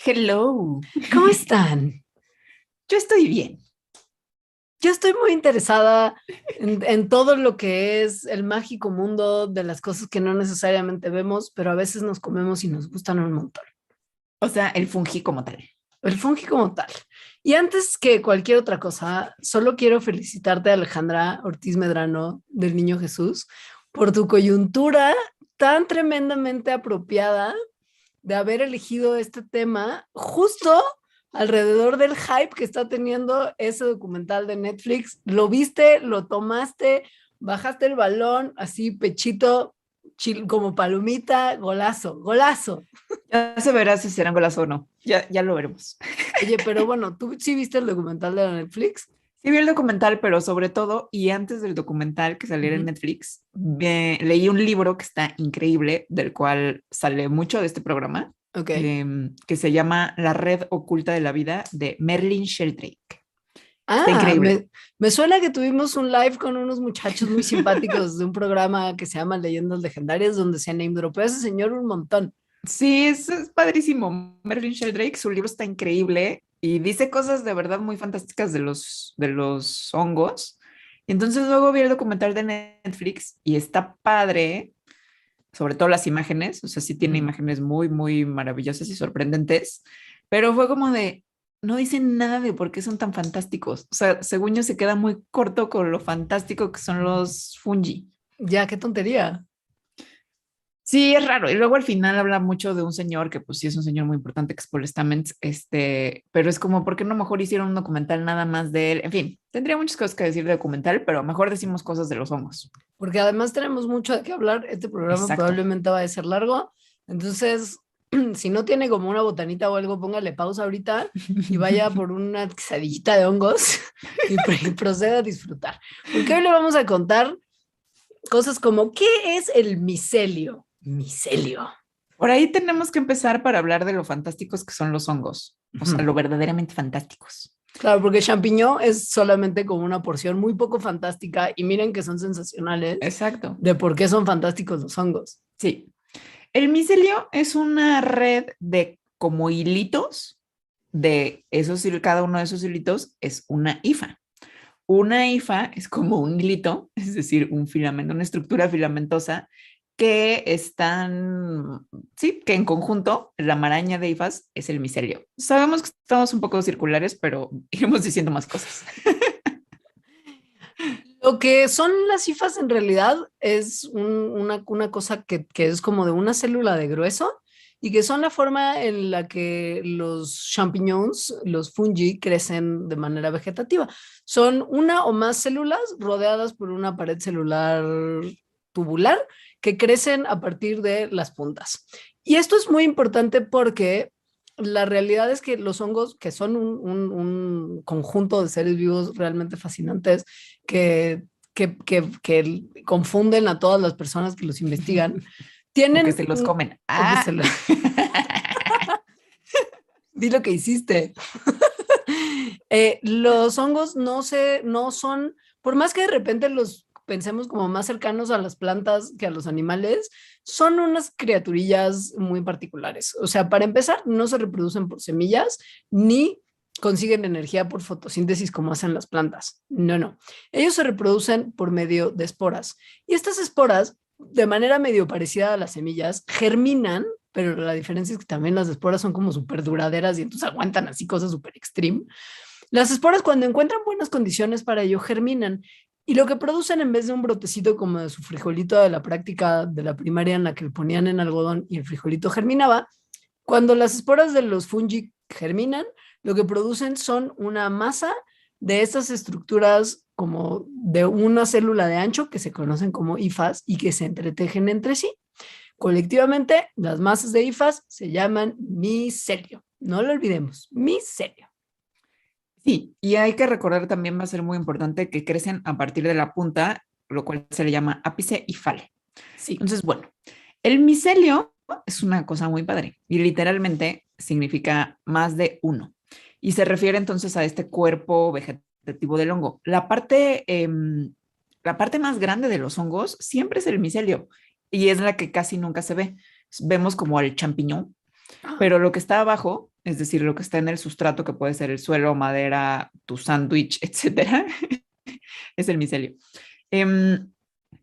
Hello, ¿Cómo están? yo estoy bien. Yo estoy muy interesada en todo lo que es el mágico mundo de las cosas que no necesariamente vemos, pero a veces nos comemos y nos gustan un montón. O sea, el fungi como tal. El fungi como tal. Y antes que cualquier otra cosa, solo quiero felicitarte, Alejandra Ortiz Medrano, del Niño Jesús, por tu coyuntura tan tremendamente apropiada de haber elegido este tema justo alrededor del hype que está teniendo ese documental de Netflix. Lo viste, lo tomaste, bajaste el balón, así pechito, como palomita, golazo, golazo. Ya se verá si serán golazo o no. Ya lo veremos. Oye, pero bueno, ¿tú sí viste el documental de la Netflix? Sí vi el documental, pero sobre todo, y antes del documental que saliera en Uh-huh. Netflix, leí un libro que está increíble, del cual sale mucho de este programa, Ok. que se llama La red oculta de la vida de Merlin Sheldrake. Está Ah, increíble. me suena que tuvimos un live con unos muchachos muy simpáticos de un programa que se llama Leyendas Legendarias, donde se name dropeó a ese señor un montón. Sí, es padrísimo. Merlin Sheldrake, su libro está increíble y dice cosas de verdad muy fantásticas de los hongos. Y entonces luego vi el documental de Netflix y está padre, sobre todo las imágenes, o sea, sí tiene Uh-huh. imágenes muy, muy maravillosas y sorprendentes, pero fue como de, no dicen nada de por qué son tan fantásticos. O sea, según yo se queda muy corto con lo fantástico que son los fungi. Ya, qué tontería. Sí, es raro. Y luego al final habla mucho de un señor que pues sí es un señor muy importante que es Paul Stamets, pero es como, ¿por qué no mejor hicieron un documental nada más de él? En fin, tendría muchas cosas que decir de documental, pero mejor decimos cosas de los hongos. Porque además tenemos mucho de qué hablar. Este programa Exacto. probablemente va a ser largo. Entonces, si no tiene como una botanita o algo, póngale pausa ahorita y vaya por una quesadillita de hongos y proceda a disfrutar. Porque hoy le vamos a contar cosas como, ¿qué es el micelio? Micelio. Por ahí tenemos que empezar para hablar de lo fantásticos que son los hongos, o sea, Ujú. lo verdaderamente fantásticos. Claro, porque champiñón es solamente como una porción muy poco fantástica y miren que son sensacionales Exacto. de por qué son fantásticos los hongos. Sí. El micelio es una red de como hilitos de esos, cada uno de esos hilitos es una hifa. Una hifa es como un hilito, es decir, un filamento, una estructura filamentosa que están, sí, que en conjunto la maraña de hifas es el micelio. Sabemos que estamos un poco circulares, pero iremos diciendo más cosas. Lo que son las hifas en realidad es una cosa que es como de una célula de grueso y que son la forma en la que los champiñones, los fungi, crecen de manera vegetativa. Son una o más células rodeadas por una pared celular tubular que crecen a partir de las puntas. Y esto es muy importante porque la realidad es que los hongos, que son un conjunto de seres vivos realmente fascinantes, que, que confunden a todas las personas que los investigan, O que tienen se los comen. o que Ah, di lo que hiciste. Los hongos no son, por más que de repente los pensemos como más cercanos a las plantas que a los animales, son unas criaturillas muy particulares. O sea, para empezar, no se reproducen por semillas ni consiguen energía por fotosíntesis como hacen las plantas. No, no. Ellos se reproducen por medio de esporas. Y estas esporas, de manera medio parecida a las semillas, germinan, pero la diferencia es que también las esporas son como súper duraderas y entonces aguantan así cosas súper extreme. Las esporas, cuando encuentran buenas condiciones para ello, germinan y lo que producen en vez de un brotecito como de su frijolito de la práctica de la primaria en la que le ponían en algodón y el frijolito germinaba, cuando las esporas de los fungi germinan, lo que producen son una masa de estas estructuras como de una célula de ancho que se conocen como hifas y que se entretejen entre sí. Colectivamente, las masas de hifas se llaman micelio. No lo olvidemos, micelio. sí, y hay que recordar también va a ser muy importante que crecen a partir de la punta, lo cual se le llama ápice y fale. Sí. Entonces, bueno, el micelio es una cosa muy padre y literalmente significa más de uno. Y se refiere entonces a este cuerpo vegetativo del hongo. La parte más grande de los hongos siempre es el micelio y es la que casi nunca se ve. Vemos como el champiñón, pero lo que está abajo, es decir, lo que está en el sustrato, que puede ser el suelo, madera, tu sándwich, etcétera, es el micelio.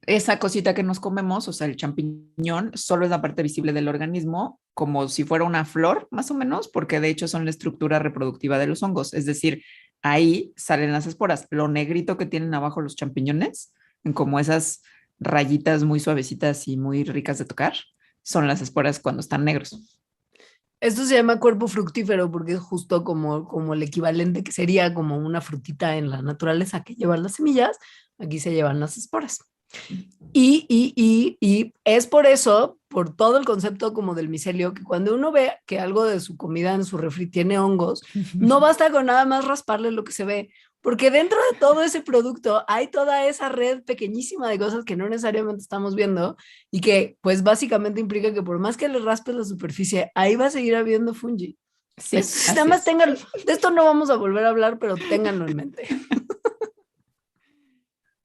Esa cosita que nos comemos, o sea, el champiñón, solo es la parte visible del organismo, como si fuera una flor, más o menos, porque de hecho son la estructura reproductiva de los hongos. Es decir, ahí salen las esporas. Lo negrito que tienen abajo los champiñones, como esas rayitas muy suavecitas y muy ricas de tocar, son las esporas cuando están negros. Esto se llama cuerpo fructífero porque es justo como el equivalente que sería como una frutita en la naturaleza que llevan las semillas, aquí se llevan las esporas. Y es por eso, por todo el concepto como del micelio, que cuando uno ve que algo de su comida en su refri tiene hongos, no basta con nada más rasparle lo que se ve, porque dentro de todo ese producto hay toda esa red pequeñísima de cosas que no necesariamente estamos viendo y que pues básicamente implica que por más que le raspes la superficie, ahí va a seguir habiendo fungi. Sí, Nada más tengan, de esto no vamos a volver a hablar, pero ténganlo en mente.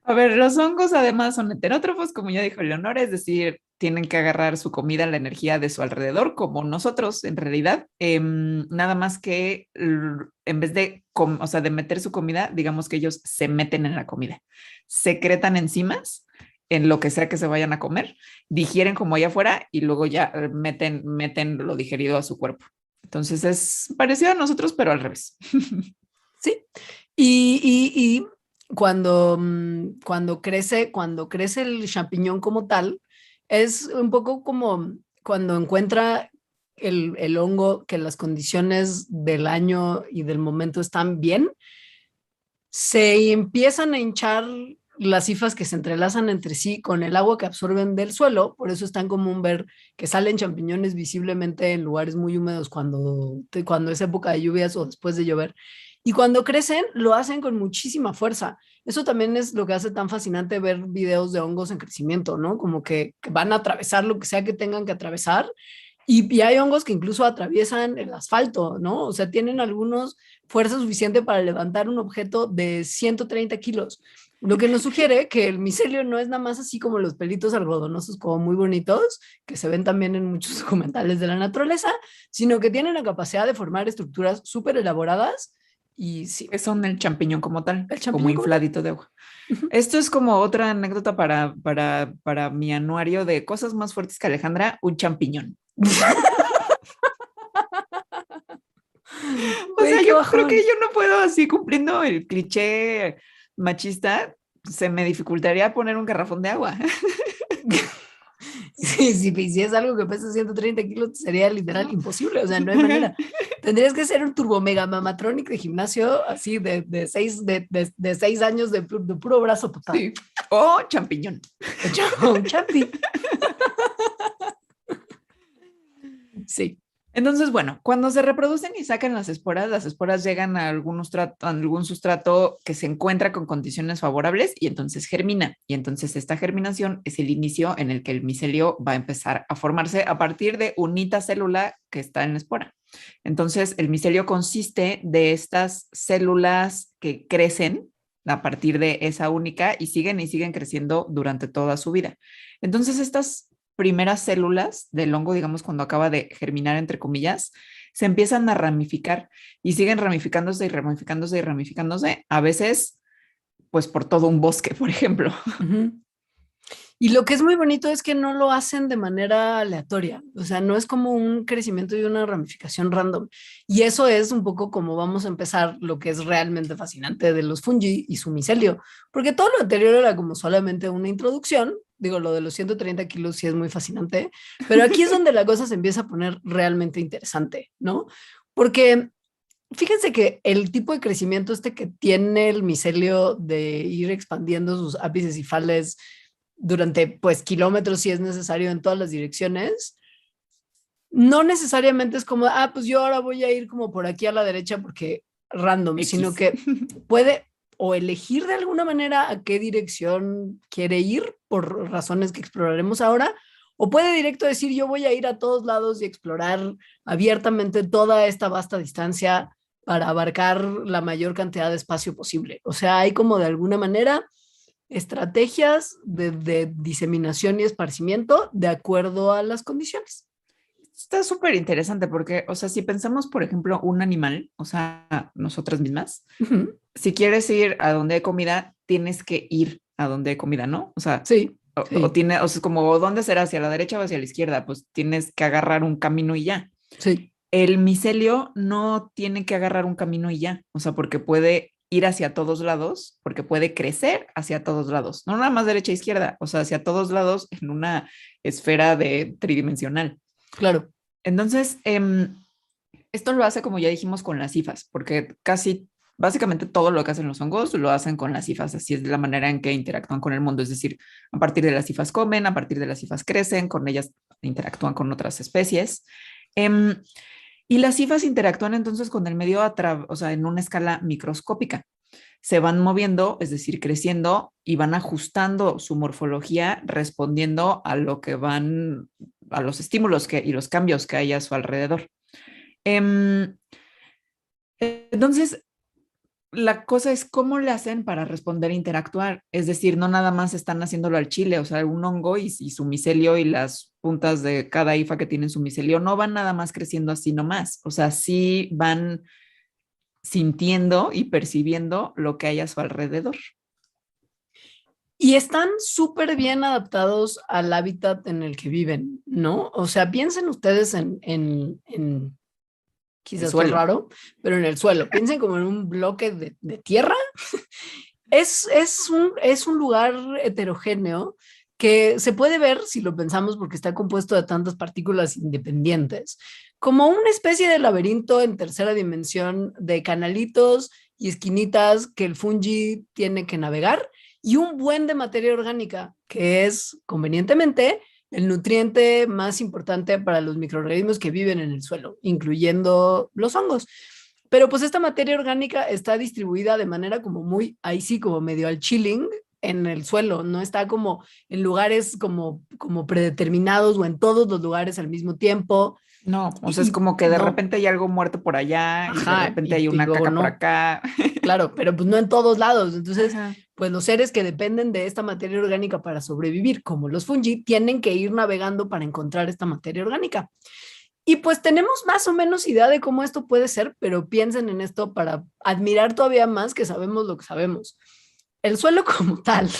A ver, los hongos además son heterótrofos, como ya dijo Leonora, es decir, tienen que agarrar su comida, la energía de su alrededor, como nosotros en realidad. Nada más que en vez de, o sea, de meter su comida, digamos que ellos se meten en la comida, secretan enzimas en lo que sea que se vayan a comer, digieren como allá afuera y luego ya meten lo digerido a su cuerpo. Entonces es parecido a nosotros, pero al revés. Sí, y cuando crece el champiñón como tal, es un poco como cuando encuentra el hongo que las condiciones del año y del momento están bien, se empiezan a hinchar las hifas que se entrelazan entre sí con el agua que absorben del suelo, por eso es tan común ver que salen champiñones visiblemente en lugares muy húmedos cuando es época de lluvias o después de llover. Y cuando crecen, lo hacen con muchísima fuerza. Eso también es lo que hace tan fascinante ver videos de hongos en crecimiento, ¿no? Como que van a atravesar lo que sea que tengan que atravesar. Y hay hongos que incluso atraviesan el asfalto, ¿no? O sea, tienen algunos fuerza suficiente para levantar un objeto de 130 kilos. Lo que nos sugiere que el micelio no es nada más así como los pelitos algodonosos, como muy bonitos, que se ven también en muchos documentales de la naturaleza, sino que tienen la capacidad de formar estructuras súper elaboradas y sí. Que son el champiñón como tal, El como champiñón infladito de agua. Esto es como otra anécdota para mi anuario de cosas más fuertes que Alejandra, un champiñón. O sea, yo creo que yo no puedo así cumpliendo el cliché machista, se me dificultaría poner un garrafón de agua. Sí, si es algo que pesa 130 kilos, sería literal imposible, o sea, no hay manera. Tendrías que ser un turbo mega mamatronic de gimnasio, así de 6 años de puro brazo potado. Sí. O champiñón. Un champi. Sí. Entonces, bueno, cuando se reproducen y sacan las esporas llegan a algún sustrato que se encuentra con condiciones favorables y entonces germina. Y entonces esta germinación es el inicio en el que el micelio va a empezar a formarse a partir de unita célula que está en la espora. Entonces, el micelio consiste de estas células que crecen a partir de esa única y siguen creciendo durante toda su vida. Entonces, estas primeras células del hongo, digamos, cuando acaba de germinar, entre comillas, se empiezan a ramificar y siguen ramificándose y ramificándose y ramificándose, a veces, pues por todo un bosque, por ejemplo. Uh-huh. Y lo que es muy bonito es que no lo hacen de manera aleatoria, o sea, no es como un crecimiento y una ramificación random. Y eso es un poco como vamos a empezar lo que es realmente fascinante de los fungi y su micelio, porque todo lo anterior era como solamente una introducción. Digo, lo de los 130 kilos sí es muy fascinante, pero aquí es donde la cosa se empieza a poner realmente interesante, ¿no? Porque fíjense que el tipo de crecimiento que tiene el micelio de ir expandiendo sus ápices y fales durante pues kilómetros si es necesario en todas las direcciones, no necesariamente es como, pues yo ahora voy a ir como por aquí a la derecha porque random, X. sino que puede o elegir de alguna manera a qué dirección quiere ir por razones que exploraremos ahora, o puede directo decir yo voy a ir a todos lados y explorar abiertamente toda esta vasta distancia para abarcar la mayor cantidad de espacio posible. O sea, hay como de alguna manera estrategias de diseminación y esparcimiento de acuerdo a las condiciones. está súper interesante porque, o sea, si pensamos, por ejemplo, un animal, o sea, nosotras mismas, Ujú. si quieres ir a donde hay comida, tienes que ir a donde hay comida, ¿no? O sea, Sí, o sí, tiene, o sea, es como, ¿dónde será? ¿Hacia la derecha o hacia la izquierda? Pues tienes que agarrar un camino y ya. sí. El micelio no tiene que agarrar un camino y ya, o sea, porque puede ir hacia todos lados, porque puede crecer hacia todos lados, no nada más derecha e izquierda, o sea, hacia todos lados en una esfera de tridimensional. Claro. Entonces, esto lo hace como ya dijimos con las hifas, porque casi básicamente todo lo que hacen los hongos lo hacen con las hifas, así es la manera en que interactúan con el mundo, es decir, a partir de las hifas comen, a partir de las hifas crecen, con ellas interactúan con otras especies. Em, y las cifras interactúan entonces con el medio, o sea, en una escala microscópica. Se van moviendo, es decir, creciendo y van ajustando su morfología respondiendo a lo que van, a los estímulos y los cambios que hay a su alrededor. Em, entonces, la cosa es cómo le hacen para responder e interactuar. Es decir, no nada más están haciéndolo al chile, o sea, un hongo y su micelio y las puntas de cada hifa que tienen su micelio no van nada más creciendo así nomás. O sea, sí van sintiendo y percibiendo lo que hay a su alrededor. Y están súper bien adaptados al hábitat en el que viven, ¿no? O sea, piensen ustedes en El quizás esto es suelo. raro, pero en el suelo. Piensen como en un bloque de tierra. Es un lugar heterogéneo que se puede ver, si lo pensamos, porque está compuesto de tantas partículas independientes, como una especie de laberinto en tercera dimensión de canalitos y esquinitas que el fungi tiene que navegar y un buen de materia orgánica, que es convenientemente el nutriente más importante para los microorganismos que viven en el suelo, incluyendo los hongos. Pero pues esta materia orgánica está distribuida de manera como muy, ahí sí, como medio al chilling en el suelo, no está como en lugares como predeterminados o en todos los lugares al mismo tiempo. No, o sea, es como que de No, repente hay algo muerto por allá y de ajá, repente hay y una luego caca por no, acá. claro, pero pues no en todos lados. Entonces, Ajá. pues los seres que dependen de esta materia orgánica para sobrevivir, como los fungi, tienen que ir navegando para encontrar esta materia orgánica. Y pues tenemos más o menos idea de cómo esto puede ser, pero piensen en esto para admirar todavía más que sabemos lo que sabemos. El suelo como tal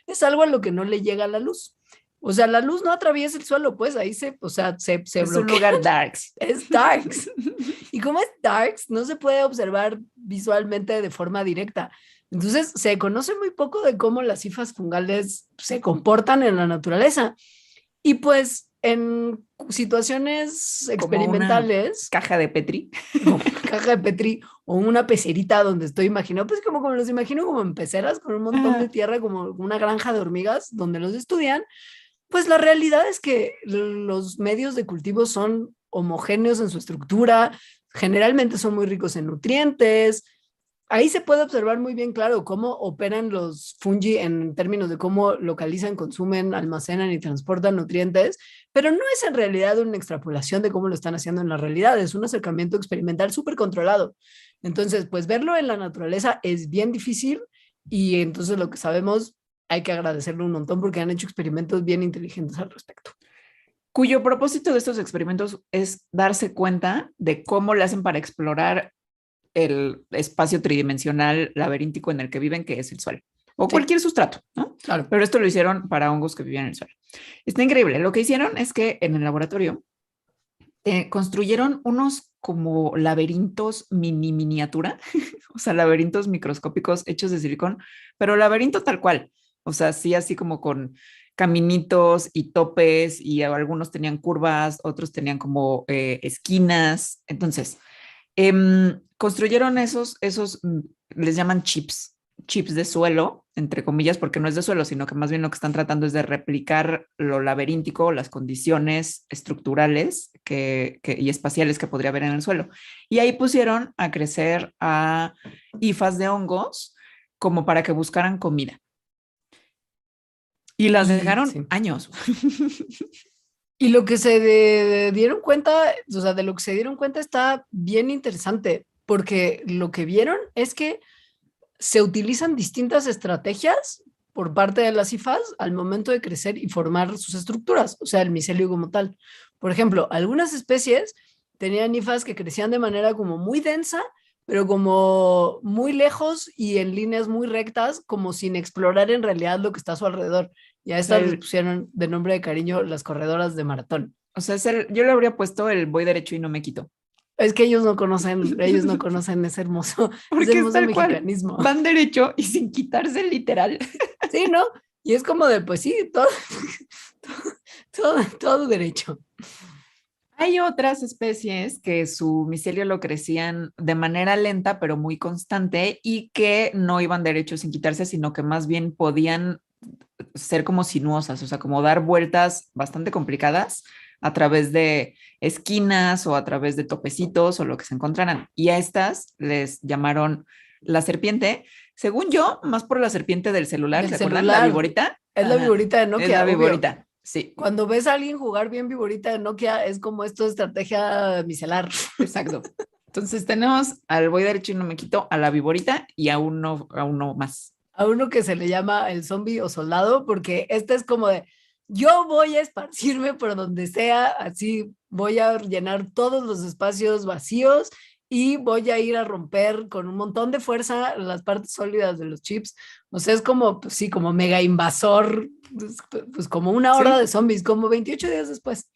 es algo a lo que no le llega la luz. O sea, la luz no atraviesa el suelo, pues ahí se Es un bloquea. lugar darks. Es darks. Y como es darks, no se puede observar visualmente de forma directa. Entonces, se conoce muy poco de cómo las hifas fungales se comportan en la naturaleza. Y pues en situaciones Como una experimentales, caja de Petri. como una caja de Petri o una pecerita donde estoy imaginando, pues como los imagino como en peceras con un montón de Ajá. tierra, como una granja de hormigas donde los estudian, pues la realidad es que los medios de cultivo son homogéneos en su estructura, generalmente son muy ricos en nutrientes. Ahí se puede observar muy bien, claro, cómo operan los fungi en términos de cómo localizan, consumen, almacenan y transportan nutrientes, pero no es en realidad una extrapolación de cómo lo están haciendo en la realidad, es un acercamiento experimental súper controlado. Entonces, pues verlo en la naturaleza es bien difícil y entonces lo que sabemos hay que agradecerlo un montón porque han hecho experimentos bien inteligentes al respecto. Cuyo propósito de estos experimentos es darse cuenta de cómo le hacen para explorar el espacio tridimensional laberíntico en el que viven, que es el suelo, o Sí, cualquier sustrato, ¿no? claro. Pero esto lo hicieron para hongos que vivían en el suelo. Está increíble. Lo que hicieron es que en el laboratorio construyeron unos como laberintos miniatura, o sea, laberintos microscópicos hechos de silicón, pero laberinto tal cual, o sea, sí, así como con caminitos y topes y algunos tenían curvas, otros tenían como esquinas. Entonces, construyeron les llaman chips de suelo, entre comillas, porque no es de suelo, sino que más bien lo que están tratando es de replicar lo laberíntico, las condiciones estructurales y espaciales que podría haber en el suelo. Y ahí pusieron a crecer a hifas de hongos como para que buscaran comida. Y las Y, dejaron sí. años. Y lo que dieron cuenta, o sea, de lo que se dieron cuenta está bien interesante, porque lo que vieron es que se utilizan distintas estrategias por parte de las IFAs al momento de crecer y formar sus estructuras, o sea, el micelio como tal. Por ejemplo, algunas especies tenían hifas que crecían de manera como muy densa, pero como muy lejos y en líneas muy rectas, como sin explorar en realidad lo que está a su alrededor. Y a O sea, estas les pusieron de nombre de cariño las corredoras de maratón. yo le habría puesto el voy derecho y no me quito. Es que ellos no conocen ese Porque es hermoso tal cual. mexicanismo. Van derecho y sin quitarse literal. Sí, ¿no? Y es como de, pues sí, todo derecho. Hay otras especies que su micelio lo crecían de manera lenta, pero muy constante y que no iban derecho sin quitarse, sino que más bien podían ser como sinuosas, o sea, como dar vueltas bastante complicadas a través de esquinas o a través de topecitos o lo que se encontraran. Y a estas les llamaron la serpiente, según yo, más por la serpiente del celular, Del ¿se acuerdan? La celular. viborita. Es la Ajá, viborita de es la Nokia, obvio. viborita, sí. Cuando ves a alguien jugar bien viborita de Nokia, es como esto de estrategia micelar. Exacto. Entonces tenemos al voy derecho y no me quito, a la viborita y a uno más. A uno que se le llama el zombie o soldado, porque este es como de, yo voy a esparcirme por donde sea, así voy a llenar todos los espacios vacíos y voy a ir a romper con un montón de fuerza las partes sólidas de los chips. O sea, es como, pues sí, como mega invasor, pues como una horda Sí, de zombies, como 28 días después.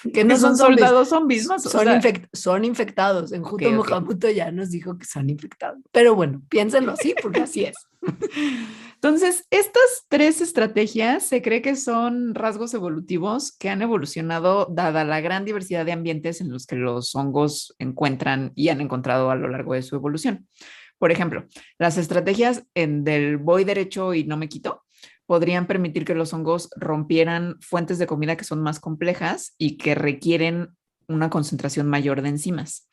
Que que no son son zombies, soldados zombies más, o son, sea, son infectados. En ok, Juto ok. Mohamuto ya nos dijo que son infectados. Pero bueno, piénsenlo así, porque así es. Entonces, estas tres estrategias se cree que son rasgos evolutivos que han evolucionado dada la gran diversidad de ambientes en los que los hongos encuentran y han encontrado a lo largo de su evolución. Por ejemplo, las estrategias del voy derecho y no me quito podrían permitir que los hongos rompieran fuentes de comida que son más complejas y que requieren una concentración mayor de enzimas.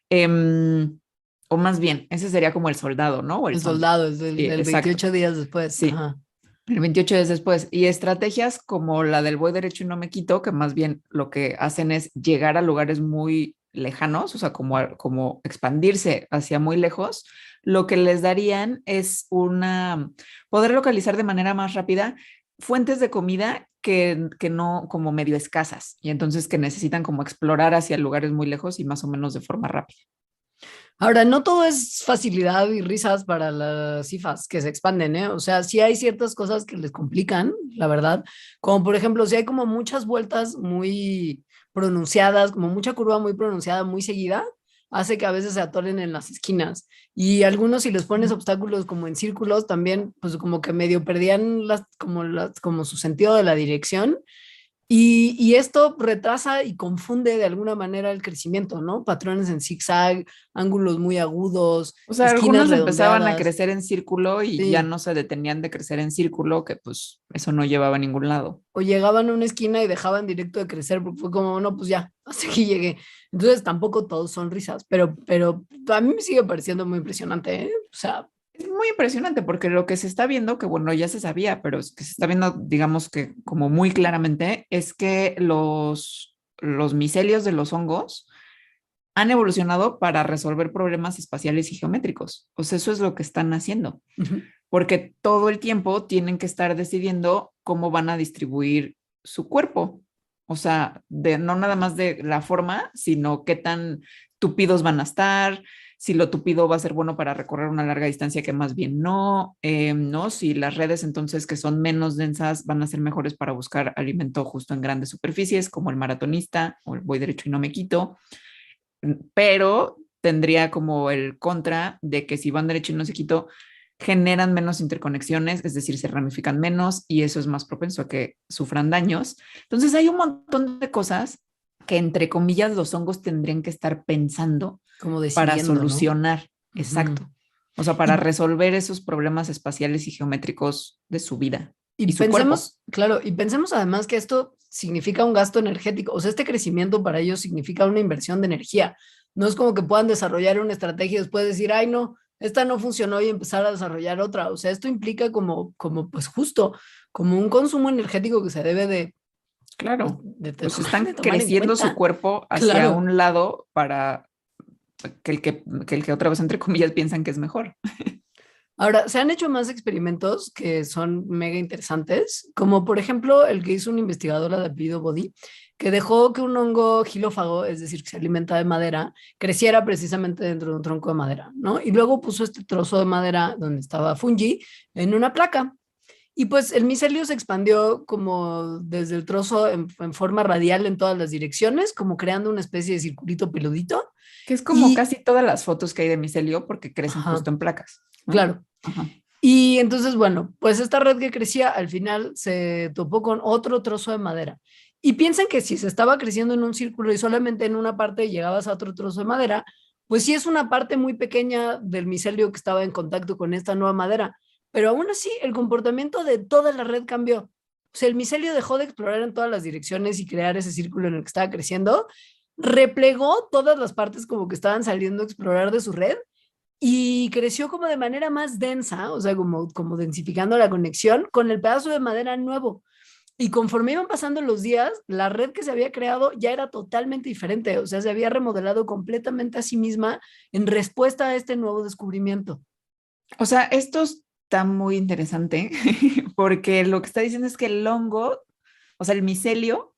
Eh, o más bien, ese sería como el soldado, ¿no? O el El zombie. soldado es Sí, del exacto. 28 días después. Sí, Ajá. el 28 días después. Y estrategias como la del voy derecho y no me quito, que más bien lo que hacen es llegar a lugares muy lejanos, o sea, como expandirse hacia muy lejos, lo que les darían es poder localizar de manera más rápida fuentes de comida que no como medio escasas y entonces que necesitan como explorar hacia lugares muy lejos y más o menos de forma rápida. Ahora, no todo es facilidad y risas para las cifras que se expanden, ¿eh? O sea, sí hay ciertas cosas que les complican, la verdad. Como por ejemplo, si hay como muchas vueltas muy pronunciadas, como mucha curva muy pronunciada, muy seguida, hace que a veces se atoren en las esquinas. Y algunos, si les pones obstáculos como en círculos, también, pues como que medio perdían como su sentido de la dirección. Y esto retrasa y confunde de alguna manera el crecimiento, ¿no? Patrones en zigzag, ángulos muy agudos, O sea, esquinas algunos empezaban a redondeadas. crecer en círculo y ya Sí. no se detenían de crecer en círculo, que pues eso no llevaba a ningún lado. O llegaban a una esquina y dejaban directo de crecer, porque fue como, no, pues ya, hasta aquí llegué. Entonces tampoco todos son risas, pero a mí me sigue pareciendo muy impresionante, ¿eh? O sea, Es muy impresionante porque lo que se está viendo, que bueno, ya se sabía, pero es que se está viendo, digamos que como muy claramente, es que los micelios de los hongos han evolucionado para resolver problemas espaciales y geométricos. O sea, eso es lo que están haciendo, porque todo el tiempo tienen que estar decidiendo cómo van a distribuir su cuerpo. O sea, no nada más de la forma, sino qué tan tupidos van a estar, si lo tupido va a ser bueno para recorrer una larga distancia que más bien no, ¿no? Si las redes entonces que son menos densas van a ser mejores para buscar alimento justo en grandes superficies, como el maratonista o el voy derecho y no me quito, pero tendría como el contra de que si van derecho y no se quito, generan menos interconexiones, es decir, se ramifican menos y eso es más propenso a que sufran daños. Entonces hay un montón de cosas que entre comillas los hongos tendrían que estar pensando como para decidiendo, ¿no? solucionar, Ujú. exacto. O sea, para Y, resolver esos problemas espaciales y geométricos de su vida y y su cuerpo. pensemos, claro, y pensemos además que esto significa un gasto energético, o sea, este crecimiento para ellos significa una inversión de energía. No es como que puedan desarrollar una estrategia y después decir, ay, no, esta no funcionó y empezar a desarrollar otra. O sea, esto implica como pues justo, como un consumo energético que se debe pues, Claro, pues están de tomar en creciendo su cuenta. cuerpo hacia Claro. un lado para que el que otra vez, entre comillas, piensan que es mejor. Ahora, se han hecho más experimentos que son mega interesantes, como por ejemplo el que hizo una investigadora de apellido Body, que dejó que un hongo gilófago, es decir, que se alimenta de madera, creciera precisamente dentro de un tronco de madera, ¿no? Y luego puso este trozo de madera donde estaba fungi en una placa. Y pues el micelio se expandió como desde el trozo en forma radial en todas las direcciones, como creando una especie de circulito peludito. Que es como Y, casi todas las fotos que hay de micelio porque crecen ajá, justo en placas, ¿no? claro. Ajá. Y entonces, bueno, pues esta red que crecía al final se topó con otro trozo de madera. Y piensan que si se estaba creciendo en un círculo y solamente en una parte llegabas a otro trozo de madera, pues sí es una parte muy pequeña del micelio que estaba en contacto con esta nueva madera. Pero aún así, el comportamiento de toda la red cambió. O sea, el micelio dejó de explorar en todas las direcciones y crear ese círculo en el que estaba creciendo, replegó todas las partes como que estaban saliendo a explorar de su red y creció como de manera más densa, o sea, como densificando la conexión con el pedazo de madera nuevo. Y conforme iban pasando los días, la red que se había creado ya era totalmente diferente, o sea, se había remodelado completamente a sí misma en respuesta a este nuevo descubrimiento. O sea, esto está muy interesante porque lo que está diciendo es que el hongo, o sea, el micelio,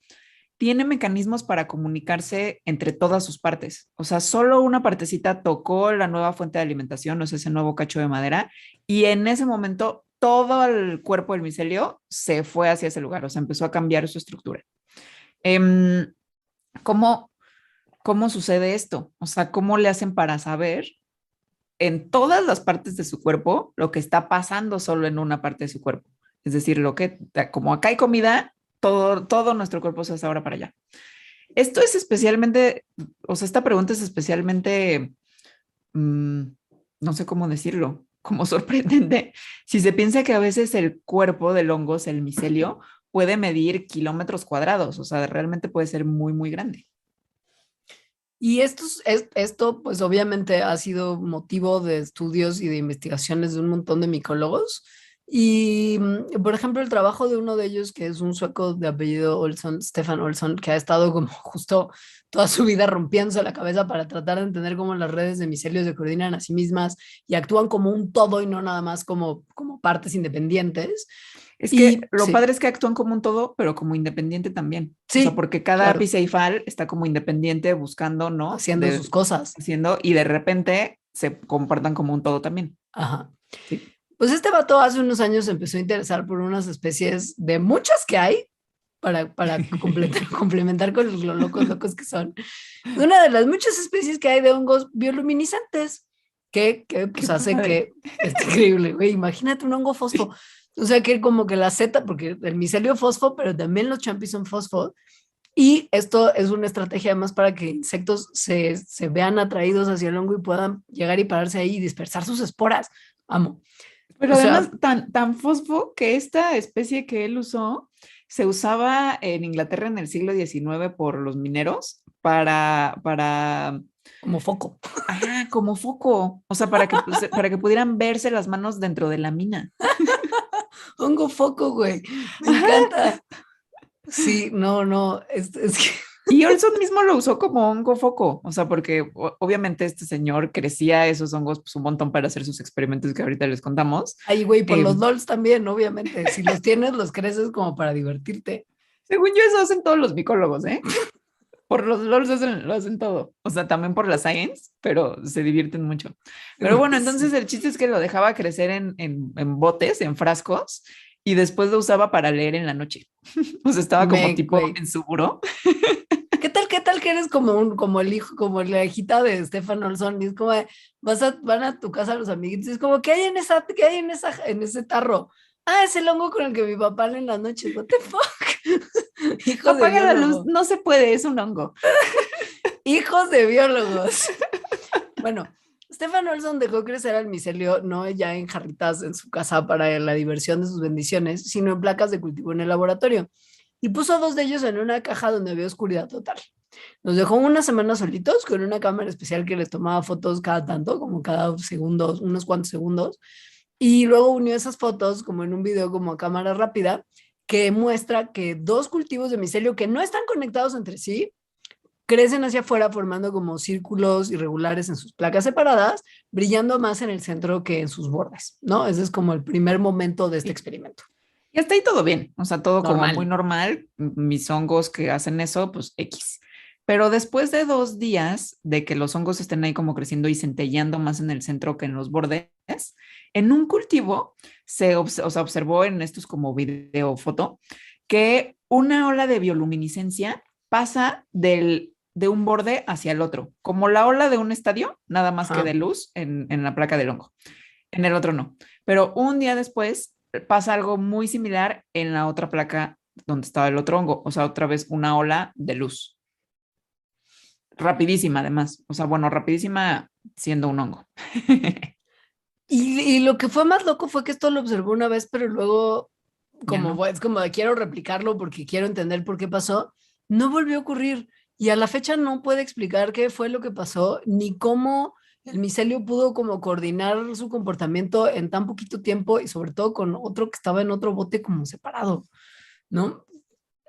tiene mecanismos para comunicarse entre todas sus partes. O sea, solo una partecita tocó la nueva fuente de alimentación, o sea, ese nuevo cacho de madera, y en ese momento todo el cuerpo del micelio se fue hacia ese lugar, o sea, empezó a cambiar su estructura. Em, ¿cómo, ¿Cómo sucede esto? O sea, ¿cómo le hacen para saber en todas las partes de su cuerpo lo que está pasando solo en una parte de su cuerpo? Es decir, como acá hay comida, todo nuestro cuerpo se hace ahora para allá. Esto es especialmente, o sea, esta pregunta es especialmente, mmm, no sé cómo decirlo, como sorprendente. Si se piensa que a veces el cuerpo del hongo, el micelio, puede medir kilómetros cuadrados, o sea, realmente puede ser muy, muy grande. Y esto, pues obviamente ha sido motivo de estudios y de investigaciones de un montón de micólogos. Y, por ejemplo, el trabajo de uno de ellos, que es un sueco de apellido Olson, Stefan Olson, que ha estado como justo toda su vida rompiéndose la cabeza para tratar de entender cómo las redes de micelios se coordinan a sí mismas y actúan como un todo y no nada más como partes independientes. Es que Y lo sí, padre es que actúan como un todo, pero como independiente también. O sea, sí, porque cada claro, Piceifal está como independiente buscando, ¿no? haciendo sus cosas. Haciendo, y de repente se comportan como un todo también. Ajá. Sí. Pues este vato hace unos años se empezó a interesar por unas especies de muchas que hay para complementar con los locos que son. Una de las muchas especies que hay de hongos bioluminiscentes que Qué pues hace padre. que es increíble, güey. Imagínate un hongo fosfo. O sea que como que la seta, porque el micelio fosfo, pero también los champis son fosfo. Y esto es una estrategia además para que insectos se vean atraídos hacia el hongo y puedan llegar y pararse ahí y dispersar sus esporas. Amo. Pero O además, sea, tan fosfo que esta especie que él usó se usaba en Inglaterra en el siglo XIX por los mineros como foco. como foco, o sea, para que pudieran verse las manos dentro de la mina. Hongo foco, güey. Me Ajá. encanta. Sí, no, no. Es que Y Olson mismo lo usó como hongo foco, o sea, porque obviamente este señor crecía esos hongos pues, un montón para hacer sus experimentos que ahorita les contamos. ay, güey, por los Eh, LOLs también, obviamente. Si los tienes, los creces como para divertirte. Según yo, eso hacen todos los micólogos, ¿eh? Por los LOLs lo hacen todo. O sea, también por la science, pero se divierten mucho. Pero bueno, entonces Sí. el chiste es que lo dejaba crecer en botes, en frascos, y después lo usaba para leer en la noche. O sea, estaba como tipo Güey. en su buró. Qué tal que eres como el hijo, como la hijita de Stefan Olson? Y es como, van a tu casa los amiguitos, y es como, qué hay en ese tarro? Ah, es el hongo con el que mi papá lee en las noches. What the fuck? Hijos de Apaga la luz, biólogo. no se puede, es un hongo. Hijos de biólogos. Bueno, Stefan Olson dejó crecer al micelio no ya en jarritas en su casa para la diversión de sus bendiciones, sino en placas de cultivo en el laboratorio. Y puso dos de ellos en una caja donde había oscuridad total. Los dejó una semana solitos con una cámara especial que les tomaba fotos cada tanto, como cada segundo, unos cuantos segundos. Y luego unió esas fotos como en un video como a cámara rápida que muestra que dos cultivos de micelio que no están conectados entre sí crecen hacia afuera formando como círculos irregulares en sus placas separadas, brillando más en el centro que en sus bordes, ¿no? Ese es como el primer momento de este experimento. Y hasta ahí todo bien, o sea, todo como muy Normal. normal. Mis hongos que hacen eso, pues X. Pero después de 2 días de que los hongos estén ahí como creciendo y centelleando más en el centro que en los bordes, en un cultivo o sea, observó en estos como video foto que una ola de bioluminiscencia pasa de un borde hacia el otro, como la ola de un estadio, nada más que de Ajá. luz en la placa del hongo. En el otro no. Pero un día después pasa algo muy similar en la otra placa donde estaba el otro hongo, o sea, otra vez una ola de luz. Rapidísima además, o sea, bueno, rapidísima siendo un hongo. Y lo que fue más loco fue que esto lo observó una vez, pero luego, Ya no. es como de quiero replicarlo porque quiero entender por qué pasó, no volvió a ocurrir. Y a la fecha no puede explicar qué fue lo que pasó, ni cómo el micelio pudo como coordinar su comportamiento en tan poquito tiempo y sobre todo con otro que estaba en otro bote como separado, ¿no?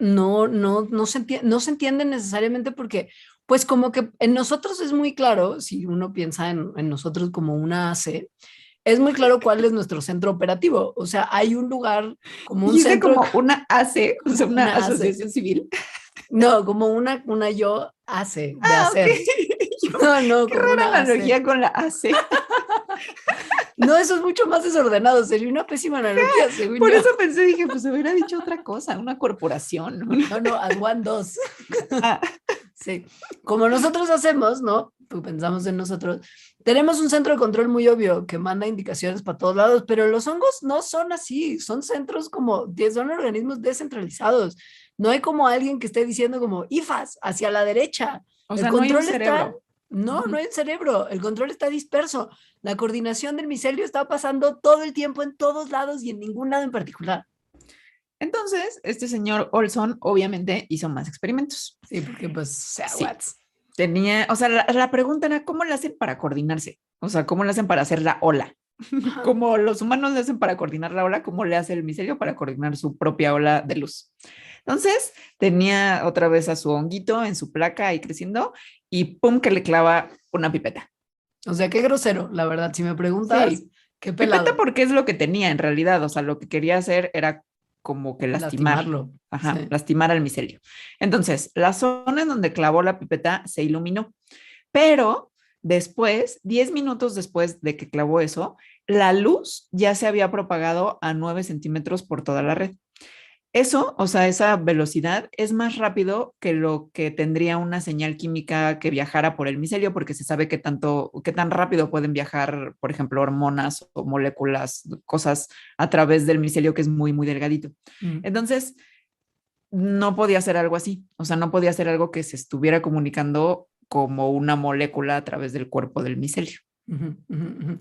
No se entiende necesariamente porque, pues como que en nosotros es muy claro, si uno piensa en nosotros como una AC, es muy claro cuál es nuestro centro operativo. O sea, hay un lugar como un Dijiste centro, como una AC, o sea, como una una AC. asociación civil. No, como una yo hace, de Ah, ok. hacer. Yo, No, no, qué como rara una AC. analogía con la AC. No, eso es mucho más desordenado. Sería una pésima analogía, según Por yo. eso pensé, dije, pues hubiera dicho otra cosa, una corporación. ¿No? No, no, as one, dos. Ah, Sí, como nosotros hacemos, ¿no? Pues pensamos en nosotros. Tenemos un centro de control muy obvio que manda indicaciones para todos lados, pero los hongos no son así, son centros como, son organismos descentralizados. No hay como alguien que esté diciendo como IFAS hacia la derecha. o El sea, no hay un control está, cerebro. no hay cerebro, el control está disperso. La coordinación del micelio está pasando todo el tiempo en todos lados y en ningún lado en particular. Entonces, este señor Olson obviamente hizo más experimentos. Sí, porque pues, o sea, Sí, what's. tenía, o sea, la pregunta era, ¿cómo le hacen para coordinarse? O sea, ¿cómo le hacen para hacer la ola? Ajá. Como los humanos le hacen para coordinar la ola, ¿cómo le hace el micelio para coordinar su propia ola de luz? Entonces, tenía otra vez a su honguito en su placa ahí creciendo y pum, que le clava una pipeta. O sea, qué grosero, la verdad. Si me preguntas, Sí, qué pipeta pelado. porque es lo que tenía en realidad, o sea, lo que quería hacer era como que lastimar, Lastimarlo. ajá, Sí. lastimar al micelio. Entonces, la zona en donde clavó la pipeta se iluminó, pero después, 10 minutos después de que clavó eso, la luz ya se había propagado a 9 centímetros por toda la red. Eso, o sea, esa velocidad es más rápido que lo que tendría una señal química que viajara por el micelio, porque se sabe que tanto, qué tan rápido pueden viajar, por ejemplo, hormonas o moléculas, cosas a través del micelio que es muy, muy delgadito. Mm. Entonces, no podía ser algo así, o sea, no podía ser algo que se estuviera comunicando como una molécula a través del cuerpo del micelio. Ujú, ujú, ujú.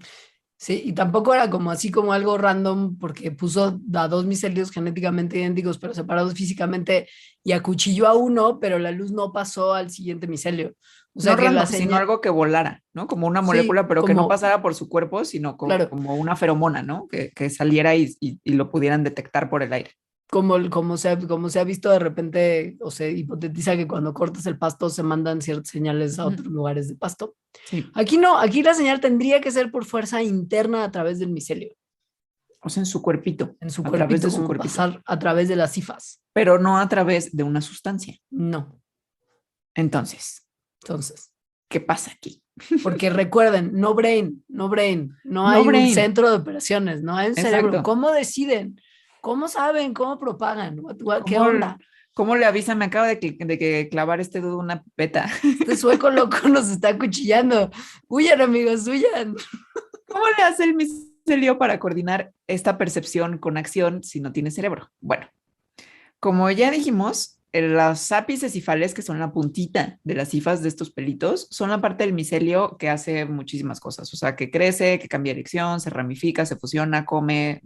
Sí, y tampoco era como así como algo random porque puso a dos micelios genéticamente idénticos pero separados físicamente y acuchilló a uno, pero la luz no pasó al siguiente micelio. O sea No que la random, sino señal, algo que volara, ¿no? Como una sí, molécula, pero que no como, pasara por su cuerpo, sino claro, como una feromona, ¿no? Que saliera y lo pudieran detectar por el aire. como se ha visto de repente, o se hipotetiza que cuando cortas el pasto se mandan ciertas señales a Ujú. otros lugares de pasto. Sí, Aquí no, aquí la señal tendría que ser por fuerza interna a través del micelio, o sea, en su cuerpito, en su a través cuerpito, de su como cuerpito, pasar a través de las cifas. pero no a través de una sustancia. No, Entonces, entonces, ¿qué pasa aquí? porque recuerden, no brain, no brain, no No hay un brain, centro de operaciones, no hay un cerebro. exacto. ¿Cómo deciden? ¿Cómo saben? ¿Cómo propagan? ¿Qué ¿Cómo, onda? cómo le avisa? Me acaba de que clavar este dudo una peta. Este sueco loco nos está acuchillando. Huyan, amigos, huyan. ¿Cómo le hace el micelio para coordinar esta percepción con acción si no tiene cerebro? Bueno, como ya dijimos, las ápices cefales, que son la puntita de las cifas de estos pelitos, son la parte del micelio que hace muchísimas cosas. O sea, que crece, que cambia dirección, se ramifica, se fusiona, come,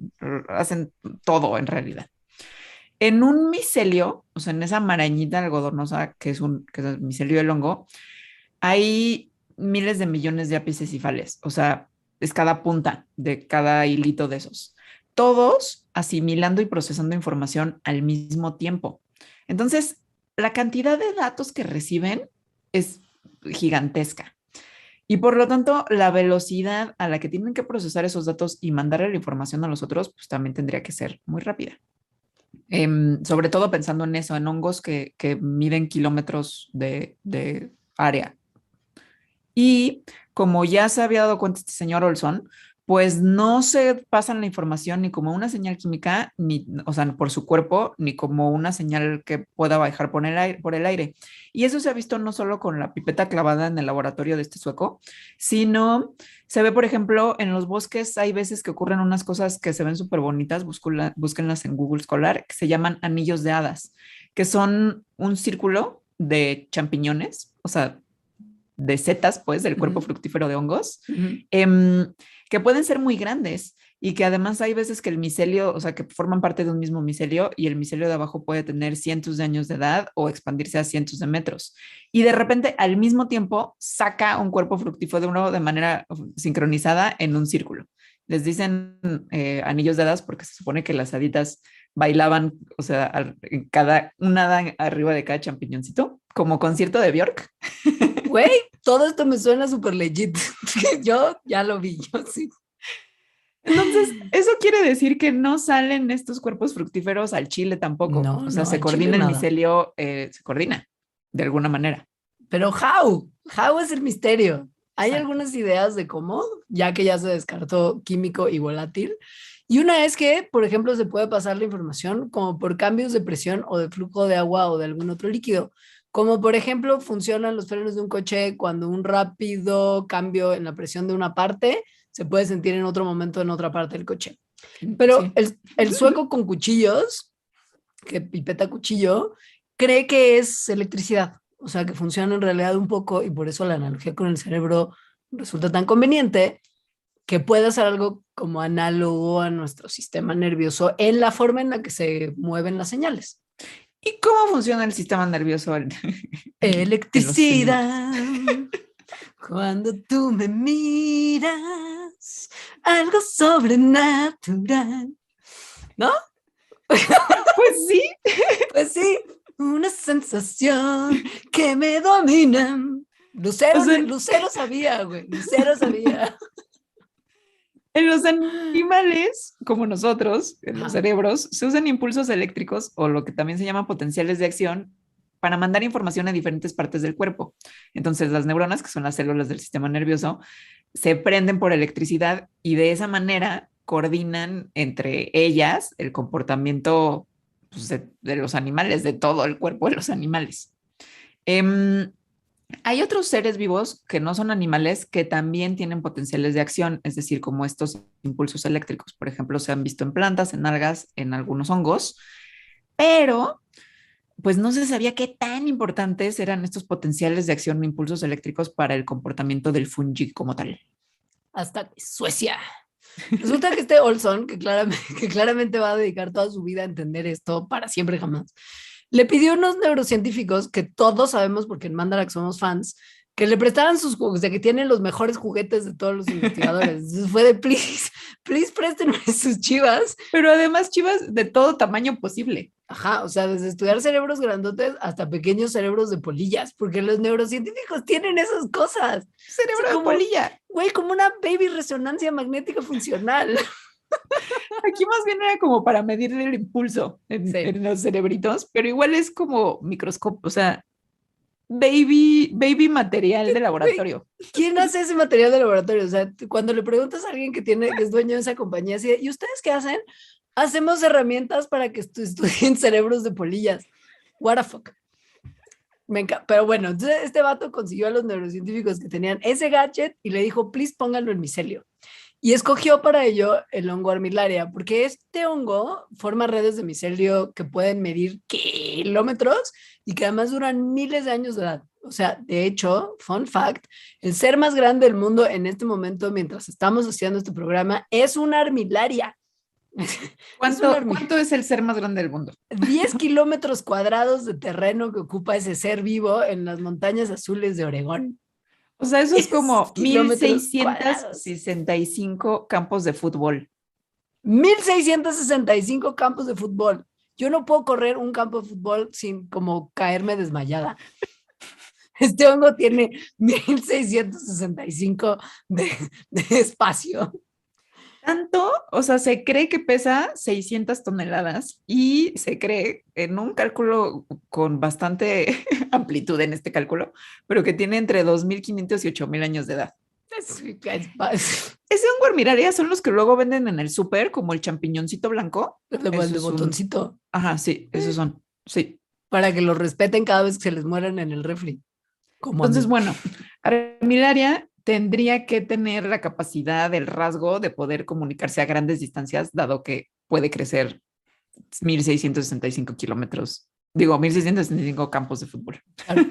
hacen todo en realidad. En un micelio, o sea, en esa marañita algodonosa que es el micelio del hongo, hay miles de millones de ápices cefales. O sea, es cada punta de cada hilito de esos. Todos asimilando y procesando información al mismo tiempo. Entonces, la cantidad de datos que reciben es gigantesca. Y por lo tanto, la velocidad a la que tienen que procesar esos datos y mandarle la información a los otros, pues también tendría que ser muy rápida. Sobre todo pensando en eso, en hongos que miden kilómetros de área. Y como ya se había dado cuenta este señor Olson, pues no se pasan la información ni como una señal química, ni, o sea, por su cuerpo, ni como una señal que pueda viajar por el aire. Y eso se ha visto no solo con la pipeta clavada en el laboratorio de este sueco, sino se ve, por ejemplo, en los bosques hay veces que ocurren unas cosas que se ven súper bonitas, búsquenlas en Google Scholar, que se llaman anillos de hadas, que son un círculo de champiñones, o sea, de setas, pues, del cuerpo fructífero de hongos, que pueden ser muy grandes y que además hay veces que el micelio, o sea, que forman parte de un mismo micelio y el micelio de abajo puede tener cientos de años de edad o expandirse a cientos de metros. Y de repente, al mismo tiempo, saca un cuerpo fructífero de manera sincronizada en un círculo. Les dicen anillos de hadas porque se supone que las haditas bailaban, o sea, una hada arriba de cada champiñoncito, como concierto de Björk. Güey, todo esto me suena súper legit. Yo ya lo vi, yo sí. Entonces, eso quiere decir que no salen estos cuerpos fructíferos al chile tampoco. No, o sea, no, se al chile coordina el nada. micelio, se coordina de alguna manera. Pero how? How es el misterio. Hay Exacto. algunas ideas de cómo, ya que ya se descartó químico y volátil. Y una es que, por ejemplo, se puede pasar la información como por cambios de presión o de flujo de agua o de algún otro líquido. Como por ejemplo, funcionan los frenos de un coche cuando un rápido cambio en la presión de una parte se puede sentir en otro momento en otra parte del coche. Pero Sí. el sueco con cuchillos, que pipeta cuchillo, cree que es electricidad. O sea, que funciona en realidad un poco y por eso la analogía con el cerebro resulta tan conveniente, que puede hacer algo como análogo a nuestro sistema nervioso en la forma en la que se mueven las señales. ¿Y cómo funciona el sistema nervioso en los animales? Electricidad, cuando tú me miras, algo sobrenatural. ¿No? Pues sí. Pues sí, una sensación que me domina. Lucero, O sea, Lucero sabía, güey. Lucero sabía. en los animales, como nosotros, en los Ajá. cerebros, se usan impulsos eléctricos o lo que también se llama potenciales de acción para mandar información a diferentes partes del cuerpo. Entonces, las neuronas, que son las células del sistema nervioso, se prenden por electricidad y de esa manera coordinan entre ellas el comportamiento, pues, de los animales, de todo el cuerpo de los animales. Hay otros seres vivos que no son animales que también tienen potenciales de acción, es decir, como estos impulsos eléctricos. Por ejemplo, se han visto en plantas, en algas, en algunos hongos, pero pues no se sabía qué tan importantes eran estos potenciales de acción o impulsos eléctricos para el comportamiento del fungi como tal. Hasta Suecia. Resulta que este Olson, que claramente va a dedicar toda su vida a entender esto para siempre jamás, le pidió a unos neurocientíficos que todos sabemos, porque en Mandarax somos fans, que le prestaran sus juegos, de que tienen los mejores juguetes de todos los investigadores. Entonces fue de, please, préstenme sus chivas. Pero además chivas de todo tamaño posible. Ajá, o sea, desde estudiar cerebros grandotes hasta pequeños cerebros de polillas, porque los neurocientíficos tienen esas cosas. Cerebro O sea, de polilla. güey, como una baby resonancia magnética funcional. Aquí más bien era como para medir el impulso Sí. en los cerebritos, pero igual es como microscopio, o sea, baby material de laboratorio. ¿Quién hace ese material de laboratorio? O sea, cuando le preguntas a alguien que es dueño de esa compañía, así de, ¿y ustedes qué hacen? Hacemos herramientas para que estudien cerebros de polillas. What the fuck. Pero bueno, entonces este vato consiguió a los neurocientíficos que tenían ese gadget y le dijo, please pónganlo en micelio. Y escogió para ello el hongo armillaria, porque este hongo forma redes de micelio que pueden medir kilómetros y que además duran miles de años de edad. O sea, de hecho, fun fact, el ser más grande del mundo en este momento, mientras estamos haciendo este programa, es una armillaria. ¿Cuánto es el ser más grande del mundo? 10 kilómetros cuadrados de terreno que ocupa ese ser vivo en las montañas azules de Oregón. O sea, eso es como kilómetros cuadrados. 1665 campos de fútbol. 1665 campos de fútbol. Yo no puedo correr un campo de fútbol sin como caerme desmayada. Este hongo tiene 1665 de espacio. Tanto, o sea, se cree que pesa 600 toneladas y se cree en un cálculo con bastante amplitud en este cálculo, pero que tiene entre 2.500 y 8.000 años de edad. Ese hongo armillaria son los que luego venden en el súper, como el champiñoncito blanco. De botoncito. Ajá, sí, esos son, sí. Para que los respeten cada vez que se les mueran en el refri. Entonces, bueno, armillaria tendría que tener la capacidad, el rasgo de poder comunicarse a grandes distancias, dado que puede crecer 1.665 kilómetros, 1.665 campos de fútbol. Claro.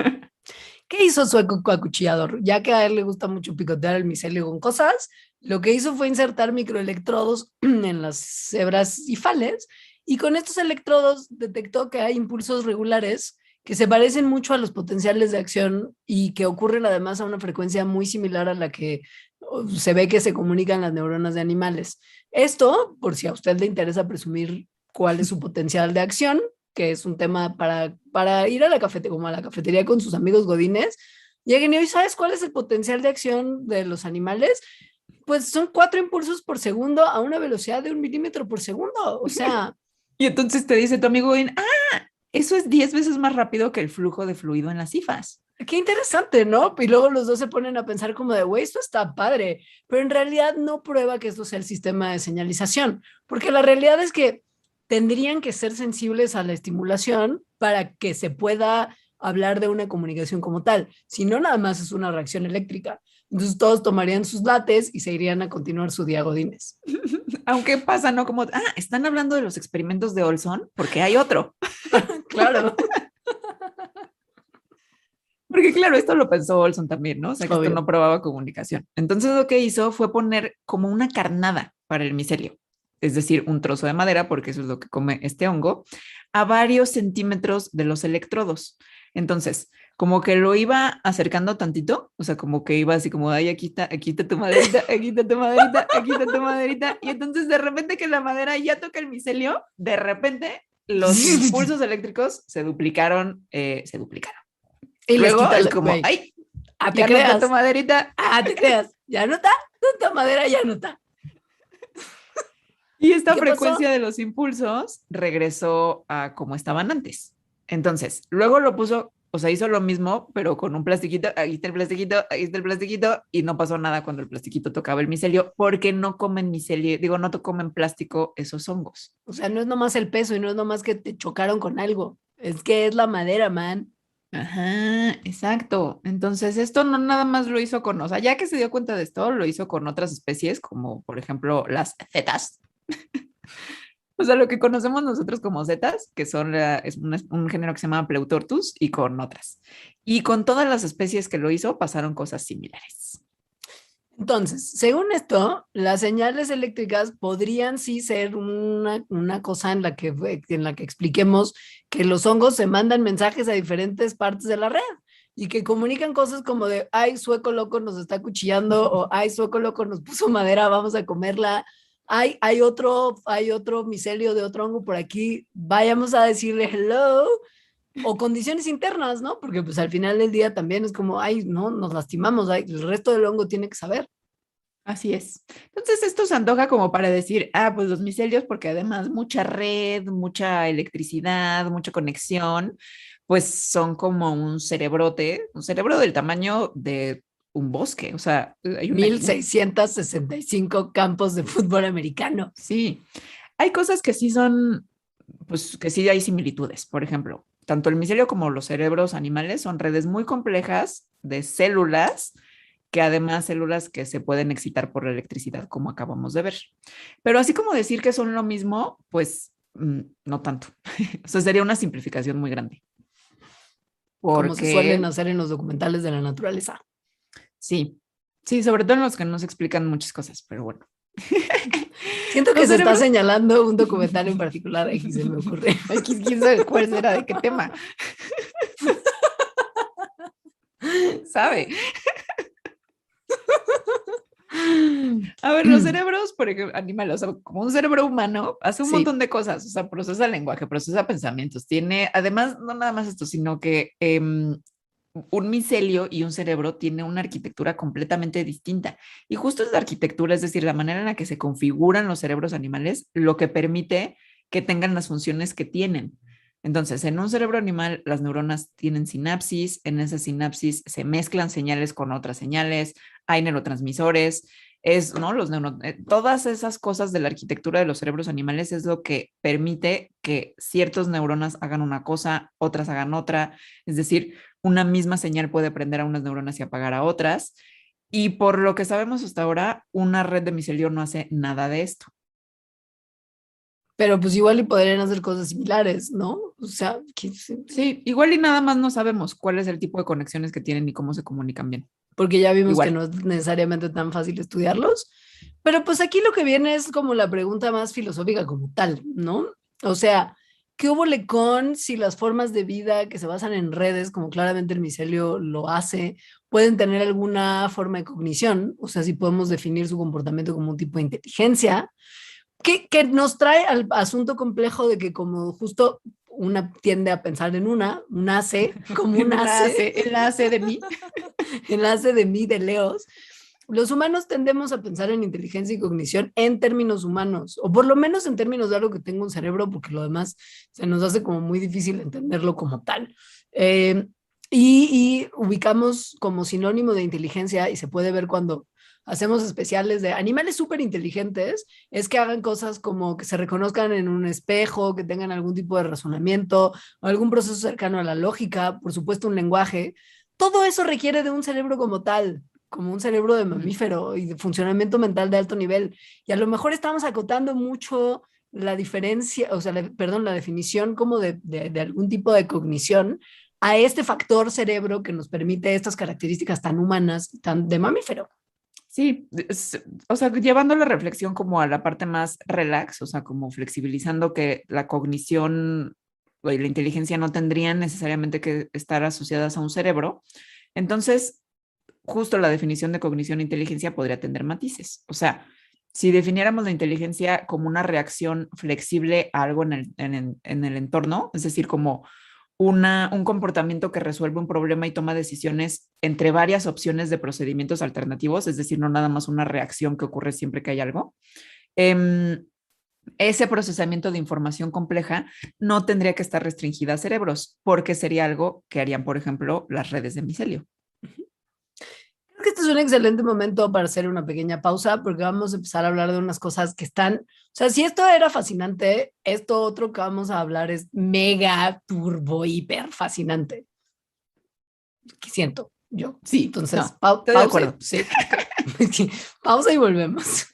¿Qué hizo su acuchillador? Ya que a él le gusta mucho picotear el micelio con cosas, lo que hizo fue insertar microelectrodos en las hebras hifales y con estos electrodos detectó que hay impulsos regulares que se parecen mucho a los potenciales de acción y que ocurren además a una frecuencia muy similar a la que se ve que se comunican las neuronas de animales. Esto, por si a usted le interesa presumir cuál es su potencial de acción, que es un tema para ir a la cafetería, como a la cafetería con sus amigos godines, lleguen y hoy, ¿sabes cuál es el potencial de acción de los animales? Pues son 4 impulsos por segundo a una velocidad de 1 milímetro por segundo. O sea... Y entonces te dice tu amigo godín, eso es 10 veces más rápido que el flujo de fluido en las cifas. Qué interesante, ¿no? Y luego los dos se ponen a pensar como de, güey, esto está padre, pero en realidad no prueba que esto sea el sistema de señalización, porque la realidad es que tendrían que ser sensibles a la estimulación para que se pueda hablar de una comunicación como tal. Si no, nada más es una reacción eléctrica. Entonces todos tomarían sus lates y se irían a continuar su día godines. Aunque pasa, ¿no? Como, están hablando de los experimentos de Olson porque hay otro. Claro. Porque claro, esto lo pensó Olson también, ¿no? O sea, que Obvio. esto no probaba comunicación. Entonces lo que hizo fue poner como una carnada para el micelio, es decir, un trozo de madera, porque eso es lo que come este hongo, a varios centímetros de los electrodos. Entonces, como que lo iba acercando tantito, o sea, como que iba así como, ay, aquí está tu maderita, aquí está tu maderita, aquí está tu maderita. Y entonces de repente que la madera ya toca el micelio, de repente los impulsos eléctricos se duplicaron. Y les Luego quita es como, güey. ay, Te ya no está creas. tu maderita. Te creas. Ya no está. Tanta madera ya no está. Y esta ¿Qué frecuencia pasó? de los impulsos regresó a como estaban antes. Entonces, luego lo puso, o sea, hizo lo mismo, pero con un plastiquito, aquí está el plastiquito, aquí está el plastiquito, y no pasó nada cuando el plastiquito tocaba el micelio, porque no comen micelio, no comen plástico esos hongos. O sea, no es nomás el peso y no es nomás que te chocaron con algo. Es que es la madera, man. Ajá, exacto. Entonces, esto no nada más lo hizo con, o sea, ya que se dio cuenta de esto, lo hizo con otras especies, como por ejemplo las zetas. O sea, lo que conocemos nosotros como zetas, que son un género que se llama Pleutortus, y con otras. Y con todas las especies que lo hizo, pasaron cosas similares. Entonces, según esto, las señales eléctricas podrían sí ser una cosa en la que expliquemos que los hongos se mandan mensajes a diferentes partes de la red y que comunican cosas como de, ay, sueco loco nos está cuchillando o ay, sueco loco nos puso madera, vamos a comerla. Hay otro micelio de otro hongo por aquí, vayamos a decirle hello. O condiciones internas, ¿no? Porque pues al final del día también es como, ay, no, nos lastimamos, ay, el resto del hongo tiene que saber. Así es. Entonces, esto se antoja como para decir, pues los micelios, porque además mucha red, mucha electricidad, mucha conexión, pues son como un cerebrote, un cerebro del tamaño de un bosque. O sea, hay 1,665 campos de fútbol americano. Sí, hay cosas que sí son, pues que sí hay similitudes. Por ejemplo, tanto el micelio como los cerebros animales son redes muy complejas de células, que además células que se pueden excitar por la electricidad, como acabamos de ver. Pero así como decir que son lo mismo, pues no tanto. O sea, sería una simplificación muy grande. Como se suelen Porque hacer en los documentales de la naturaleza. sí, sobre todo en los que nos explican muchas cosas, pero bueno. Siento que se está señalando un documental en particular, aquí se me ocurre. Aquí quién sabe cuál será, de qué tema. ¿Sabe? A ver, los cerebros, por ejemplo, animales, o sea, como un cerebro humano, hace un montón de cosas, o sea, procesa lenguaje, procesa pensamientos, tiene, además, no nada más esto, sino que un micelio y un cerebro tiene una arquitectura completamente distinta. Y justo es la arquitectura, es decir, la manera en la que se configuran los cerebros animales, lo que permite que tengan las funciones que tienen. Entonces, en un cerebro animal, las neuronas tienen sinapsis, en esas sinapsis se mezclan señales con otras señales, hay neurotransmisores, ¿no? Todas esas cosas de la arquitectura de los cerebros animales es lo que permite que ciertas neuronas hagan una cosa, otras hagan otra, es decir, una misma señal puede prender a unas neuronas y apagar a otras. Y por lo que sabemos hasta ahora, una red de micelio no hace nada de esto. Pero pues igual y podrían hacer cosas similares, ¿no? O sea, sí, igual y nada más no sabemos cuál es el tipo de conexiones que tienen y cómo se comunican bien. Porque ya vimos igual. que no es necesariamente tan fácil estudiarlos. Pero pues aquí lo que viene es como la pregunta más filosófica como tal, ¿no? O sea, ¿qué hubo con si las formas de vida que se basan en redes, como claramente el micelio lo hace, pueden tener alguna forma de cognición? O sea, si podemos definir su comportamiento como un tipo de inteligencia, que nos trae al asunto complejo de que como justo una tiende a pensar en un hace, como un hace, el hace de mí. el hace de mí, de Leos, los humanos tendemos a pensar en inteligencia y cognición en términos humanos, o por lo menos en términos de algo que tenga un cerebro, porque lo demás se nos hace como muy difícil entenderlo como tal. Y ubicamos como sinónimo de inteligencia, y se puede ver cuando hacemos especiales de animales súper inteligentes, es que hagan cosas como que se reconozcan en un espejo, que tengan algún tipo de razonamiento, o algún proceso cercano a la lógica, por supuesto un lenguaje. Todo eso requiere de un cerebro como tal, como un cerebro de mamífero y de funcionamiento mental de alto nivel. Y a lo mejor estamos acotando mucho la diferencia, o sea, perdón, la definición como de algún tipo de cognición a este factor cerebro que nos permite estas características tan humanas, tan de mamífero. Sí, o sea, llevando la reflexión como a la parte más relax, o sea, como flexibilizando que la cognición y la inteligencia no tendrían necesariamente que estar asociadas a un cerebro. Entonces, justo la definición de cognición e inteligencia podría tener matices. O sea, si definiéramos la inteligencia como una reacción flexible a algo en el entorno, es decir, como un comportamiento que resuelve un problema y toma decisiones entre varias opciones de procedimientos alternativos, es decir, no nada más una reacción que ocurre siempre que hay algo. Ese procesamiento de información compleja no tendría que estar restringida a cerebros, porque sería algo que harían, por ejemplo, las redes de micelio. Creo que este es un excelente momento para hacer una pequeña pausa porque vamos a empezar a hablar de unas cosas que están, o sea, si esto era fascinante, esto otro que vamos a hablar es mega, turbo, hiper fascinante. ¿Qué siento yo? Sí, entonces, no, estoy de acuerdo. Sí, pausa y volvemos.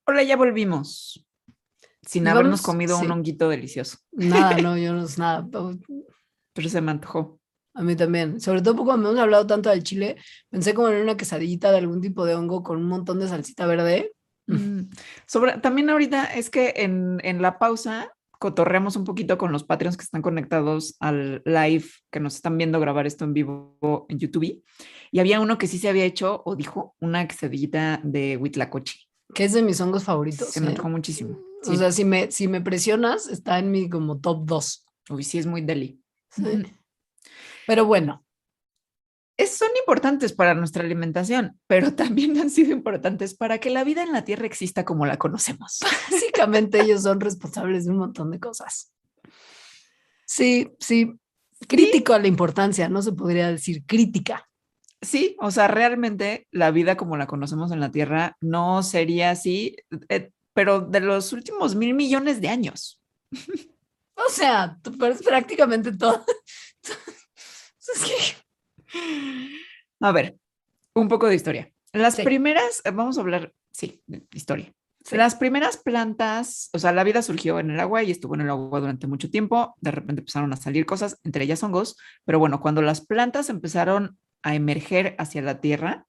Hola, ya volvimos. Sin habernos comido un honguito delicioso. Nada, no, yo no es nada. Pero se me antojó. A mí también. Sobre todo cuando hemos hablado tanto del chile, pensé como en una quesadillita de algún tipo de hongo con un montón de salsita verde. También ahorita es que en la pausa cotorreamos un poquito con los Patreons que están conectados al live, que nos están viendo grabar esto en vivo en YouTube. Y había uno que sí se había hecho o dijo una quesadillita de huitlacoche. Que es de mis hongos favoritos. Se me antojó muchísimo. Sí. O sea, si me presionas, está en mi como top 2. Uy, sí, es muy deli. Sí. Pero bueno. Son importantes para nuestra alimentación, pero también han sido importantes para que la vida en la Tierra exista como la conocemos. Básicamente ellos son responsables de un montón de cosas. Sí. Crítico a la importancia, no se podría decir crítica. Sí, o sea, realmente la vida como la conocemos en la Tierra no sería así, pero de los últimos 1,000,000,000 de años. O sea, es prácticamente todo. Es que... A ver, un poco de historia. Las primeras, vamos a hablar, de historia. Sí. Las primeras plantas, o sea, la vida surgió en el agua y estuvo en el agua durante mucho tiempo. De repente empezaron a salir cosas, entre ellas hongos. Pero bueno, cuando las plantas empezaron a emerger hacia la tierra,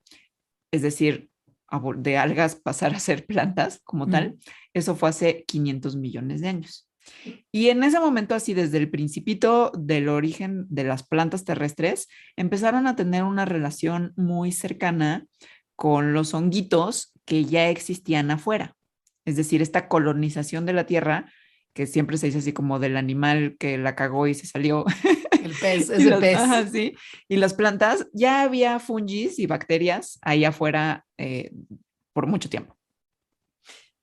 es decir, de algas pasar a ser plantas como tal, eso fue hace 500 millones de años. Y en ese momento, así desde el principito del origen de las plantas terrestres, empezaron a tener una relación muy cercana con los honguitos que ya existían afuera. Es decir, esta colonización de la Tierra que siempre se dice así como del animal que la cagó y se salió. El pez, es el pez. Ajá, sí. Y las plantas, ya había fungis y bacterias ahí afuera por mucho tiempo.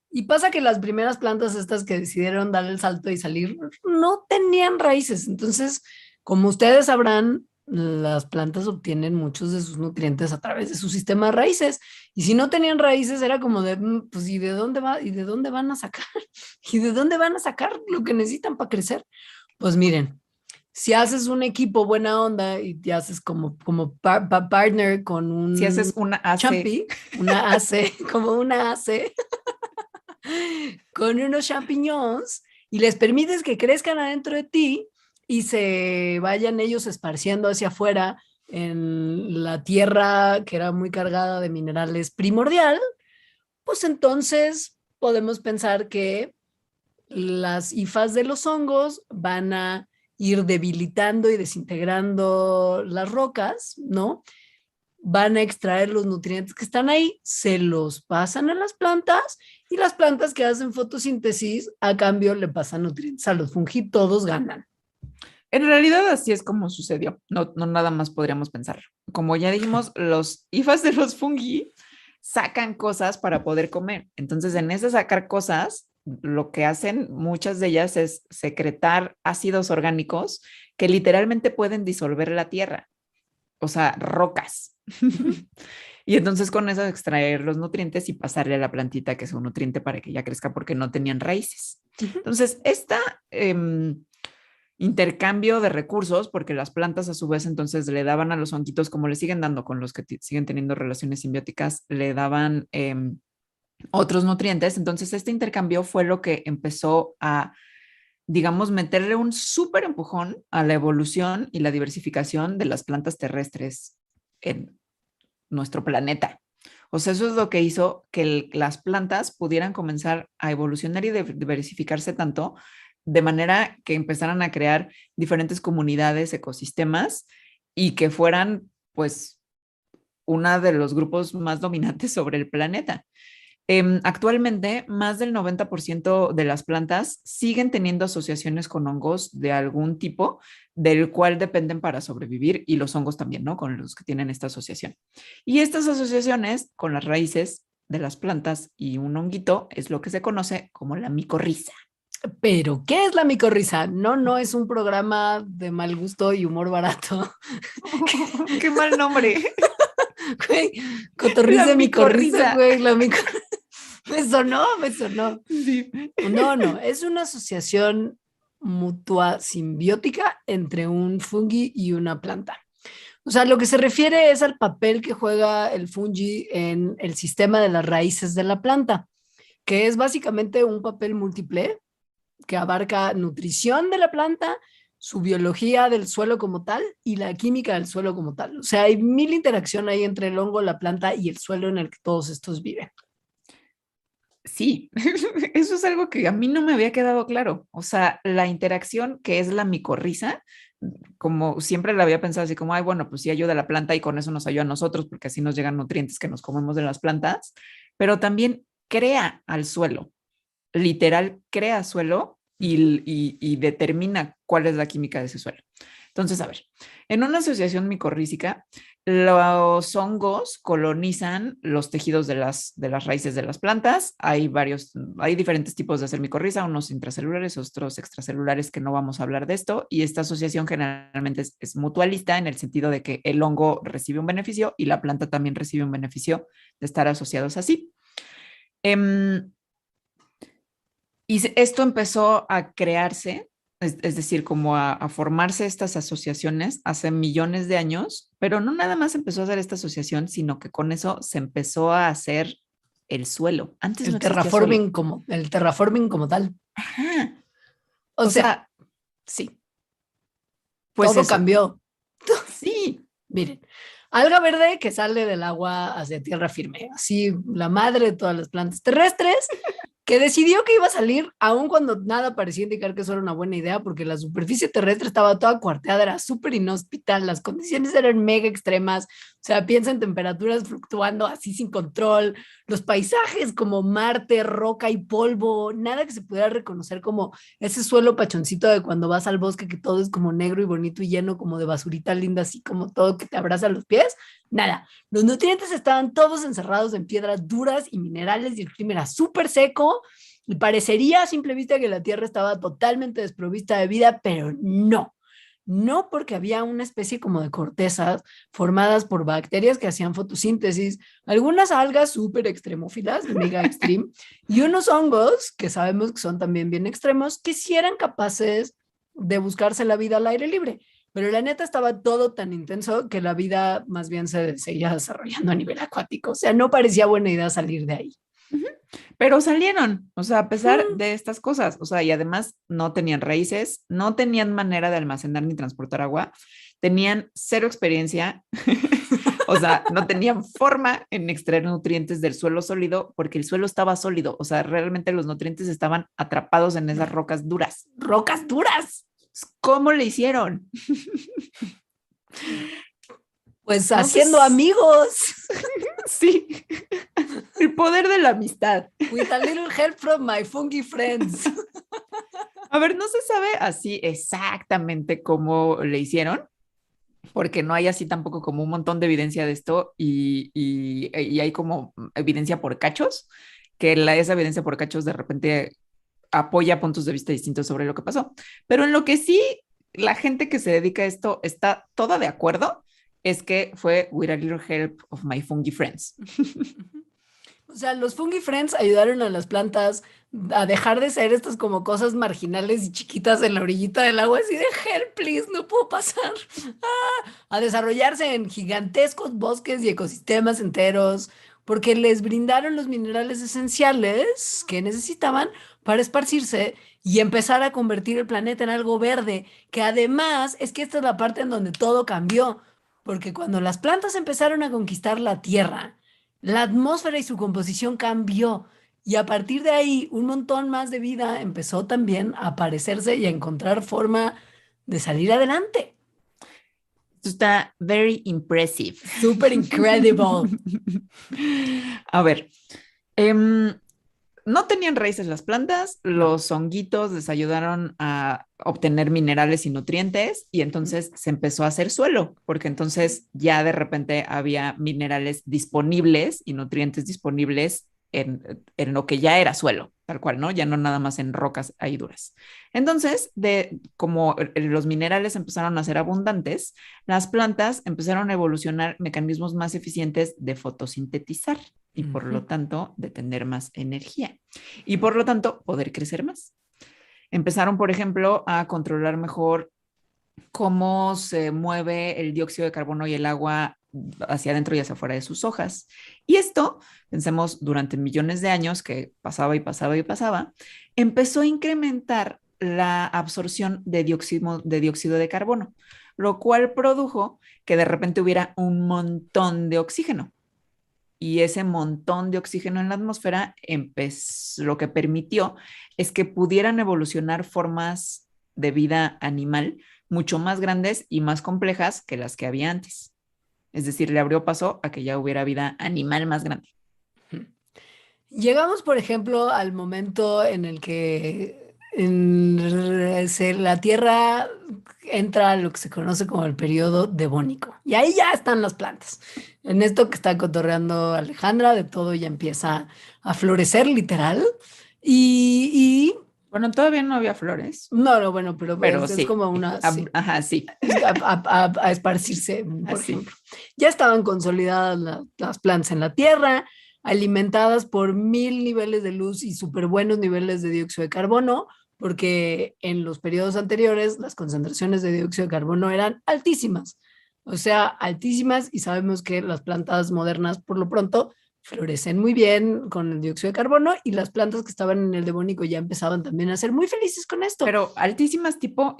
Y pasa que las primeras plantas estas que decidieron dar el salto y salir no tenían raíces. Entonces, como ustedes sabrán, las plantas obtienen muchos de sus nutrientes a través de su sistema de raíces. Y si no tenían raíces, era como de, pues, ¿y de dónde va? ¿Y de dónde van a sacar? ¿Y de dónde van a sacar lo que necesitan para crecer? Pues miren, si haces un equipo buena onda y te haces como partner con Si un haces una AC, champi, una AC, como una AC, con unos champiñones y les permites que crezcan adentro de ti y se vayan ellos esparciendo hacia afuera en la tierra que era muy cargada de minerales primordial, pues entonces podemos pensar que las hifas de los hongos van a ir debilitando y desintegrando las rocas, ¿no? Van a extraer los nutrientes que están ahí, se los pasan a las plantas y las plantas que hacen fotosíntesis a cambio le pasan nutrientes a los fungi, todos ganan. en realidad así es como sucedió, no, no nada más podríamos pensar. Como ya dijimos, los hifas de los fungi sacan cosas para poder comer. Entonces, en ese sacar cosas, lo que hacen muchas de ellas es secretar ácidos orgánicos que literalmente pueden disolver la tierra, o sea, rocas. Y entonces con eso extraer los nutrientes y pasarle a la plantita que es un nutriente para que ya crezca porque no tenían raíces. Entonces, esta intercambio de recursos, porque las plantas a su vez entonces le daban a los honguitos, como le siguen dando con los que siguen teniendo relaciones simbióticas, le daban otros nutrientes. Entonces, este intercambio fue lo que empezó a, digamos, meterle un súper empujón a la evolución y la diversificación de las plantas terrestres en nuestro planeta. O sea, eso es lo que hizo que las plantas pudieran comenzar a evolucionar y diversificarse tanto, de manera que empezaran a crear diferentes comunidades, ecosistemas, y que fueran, pues, una de los grupos más dominantes sobre el planeta. Actualmente, más del 90% de las plantas siguen teniendo asociaciones con hongos de algún tipo, del cual dependen para sobrevivir, y los hongos también, ¿no? Con los que tienen esta asociación. Y estas asociaciones con las raíces de las plantas y un honguito es lo que se conoce como la micorriza. Pero, ¿qué es la micorriza? No, no es un programa de mal gusto y humor barato. ¡Qué mal nombre! Güey, cotorriza La micorriza, micorriza. güey, me sonó. Sí. No, es una asociación mutua simbiótica entre un fungi y una planta. O sea, lo que se refiere es al papel que juega el fungi en el sistema de las raíces de la planta, que es básicamente un papel múltiple que abarca nutrición de la planta, su biología del suelo como tal y la química del suelo como tal. O sea, hay mil interacción ahí entre el hongo, la planta y el suelo en el que todos estos viven. Sí, eso es algo que a mí no me había quedado claro. O sea, la interacción que es la micorriza, como siempre la había pensado así como, ay, bueno, pues sí ayuda a la planta y con eso nos ayuda a nosotros porque así nos llegan nutrientes que nos comemos de las plantas, pero también crea al suelo, literal crea suelo y determina cuál es la química de ese suelo. Entonces, a ver, en una asociación micorrícica, los hongos colonizan los tejidos de las raíces de las plantas. Hay diferentes tipos de hacer micorriza, unos intracelulares, otros extracelulares, que no vamos a hablar de esto. Y esta asociación generalmente es mutualista en el sentido de que el hongo recibe un beneficio y la planta también recibe un beneficio de estar asociados así. Y esto empezó a crearse, es decir, como a formarse estas asociaciones hace millones de años, pero no nada más empezó a hacer esta asociación, sino que con eso se empezó a hacer el suelo. Antes no existía suelo. El terraforming como tal. Ajá. O sea, sí, pues todo eso. cambió. Sí. Miren, alga verde que sale del agua hacia tierra firme, así la madre de todas las plantas terrestres, que decidió que iba a salir, aun cuando nada parecía indicar que eso era una buena idea, porque la superficie terrestre estaba toda cuarteada, era súper inhóspita, las condiciones eran mega extremas, o sea, piensa en temperaturas fluctuando así sin control, los paisajes como Marte, roca y polvo, nada que se pudiera reconocer como ese suelo pachoncito de cuando vas al bosque que todo es como negro y bonito y lleno como de basurita linda, así como todo que te abraza los pies. Nada, los nutrientes estaban todos encerrados en piedras duras y minerales y el clima era súper seco y parecería a simple vista que la Tierra estaba totalmente desprovista de vida, pero no. No, porque había una especie como de cortezas formadas por bacterias que hacían fotosíntesis, algunas algas súper extremófilas, mega extreme, y unos hongos que sabemos que son también bien extremos, que sí eran capaces de buscarse la vida al aire libre. Pero la neta estaba todo tan intenso que la vida más bien se seguía desarrollando a nivel acuático. O sea, no parecía buena idea salir de ahí. Pero salieron, o sea, a pesar de estas cosas, o sea, y además no tenían raíces, no tenían manera de almacenar ni transportar agua, tenían cero experiencia, o sea, no tenían forma en extraer nutrientes del suelo sólido porque el suelo estaba sólido, o sea, realmente los nutrientes estaban atrapados en esas rocas duras. ¡Rocas duras! ¿Cómo le hicieron? Pues haciendo amigos. Sí. El poder de la amistad. With a little help from my funky friends. A ver, no se sabe así exactamente cómo le hicieron, porque no hay así tampoco como un montón de evidencia de esto y hay como evidencia por cachos, que esa evidencia por cachos de repente apoya puntos de vista distintos sobre lo que pasó. Pero en lo que sí la gente que se dedica a esto está toda de acuerdo es que fue with a little help of my fungi friends. O sea, los fungi friends ayudaron a las plantas a dejar de ser estas como cosas marginales y chiquitas en la orillita del agua, así de help, please, no puedo pasar. A desarrollarse en gigantescos bosques y ecosistemas enteros, porque les brindaron los minerales esenciales que necesitaban para esparcirse y empezar a convertir el planeta en algo verde, que además es que esta es la parte en donde todo cambió, porque cuando las plantas empezaron a conquistar la tierra, la atmósfera y su composición cambió. Y a partir de ahí, un montón más de vida empezó también a aparecerse y a encontrar forma de salir adelante. Esto está very impressive. Super incredible. A ver, no tenían raíces las plantas, los honguitos les ayudaron a obtener minerales y nutrientes y entonces se empezó a hacer suelo, porque entonces ya de repente había minerales disponibles y nutrientes disponibles en lo que ya era suelo, tal cual, ¿no? Ya no nada más en rocas ahí duras. Entonces, como los minerales empezaron a ser abundantes, las plantas empezaron a evolucionar mecanismos más eficientes de fotosintetizar y por lo tanto de tener más energía y por lo tanto poder crecer más. Empezaron, por ejemplo, a controlar mejor cómo se mueve el dióxido de carbono y el agua hacia adentro y hacia afuera de sus hojas. Y esto, pensemos, durante millones de años que pasaba y pasaba y pasaba, empezó a incrementar la absorción de dióxido de carbono, lo cual produjo que de repente hubiera un montón de oxígeno. Y ese montón de oxígeno en la atmósfera lo que permitió es que pudieran evolucionar formas de vida animal mucho más grandes y más complejas que las que había antes. Es decir, le abrió paso a que ya hubiera vida animal más grande. Llegamos, por ejemplo, al momento en el que la Tierra entra a lo que se conoce como el periodo devónico. Y ahí ya están las plantas. En esto que está cotorreando Alejandra, de todo ya empieza a florecer literal. Y bueno, todavía no había flores. No, bueno, pero sí. Es como una... Sí. Ajá, sí. A esparcirse, por ejemplo. Ya estaban consolidadas las plantas en la tierra, alimentadas por 1000 niveles de luz y súper buenos niveles de dióxido de carbono, porque en los periodos anteriores las concentraciones de dióxido de carbono eran altísimas. O sea, altísimas, y sabemos que las plantas modernas, por lo pronto, florecen muy bien con el dióxido de carbono y las plantas que estaban en el devónico ya empezaban también a ser muy felices con esto. Pero altísimas tipo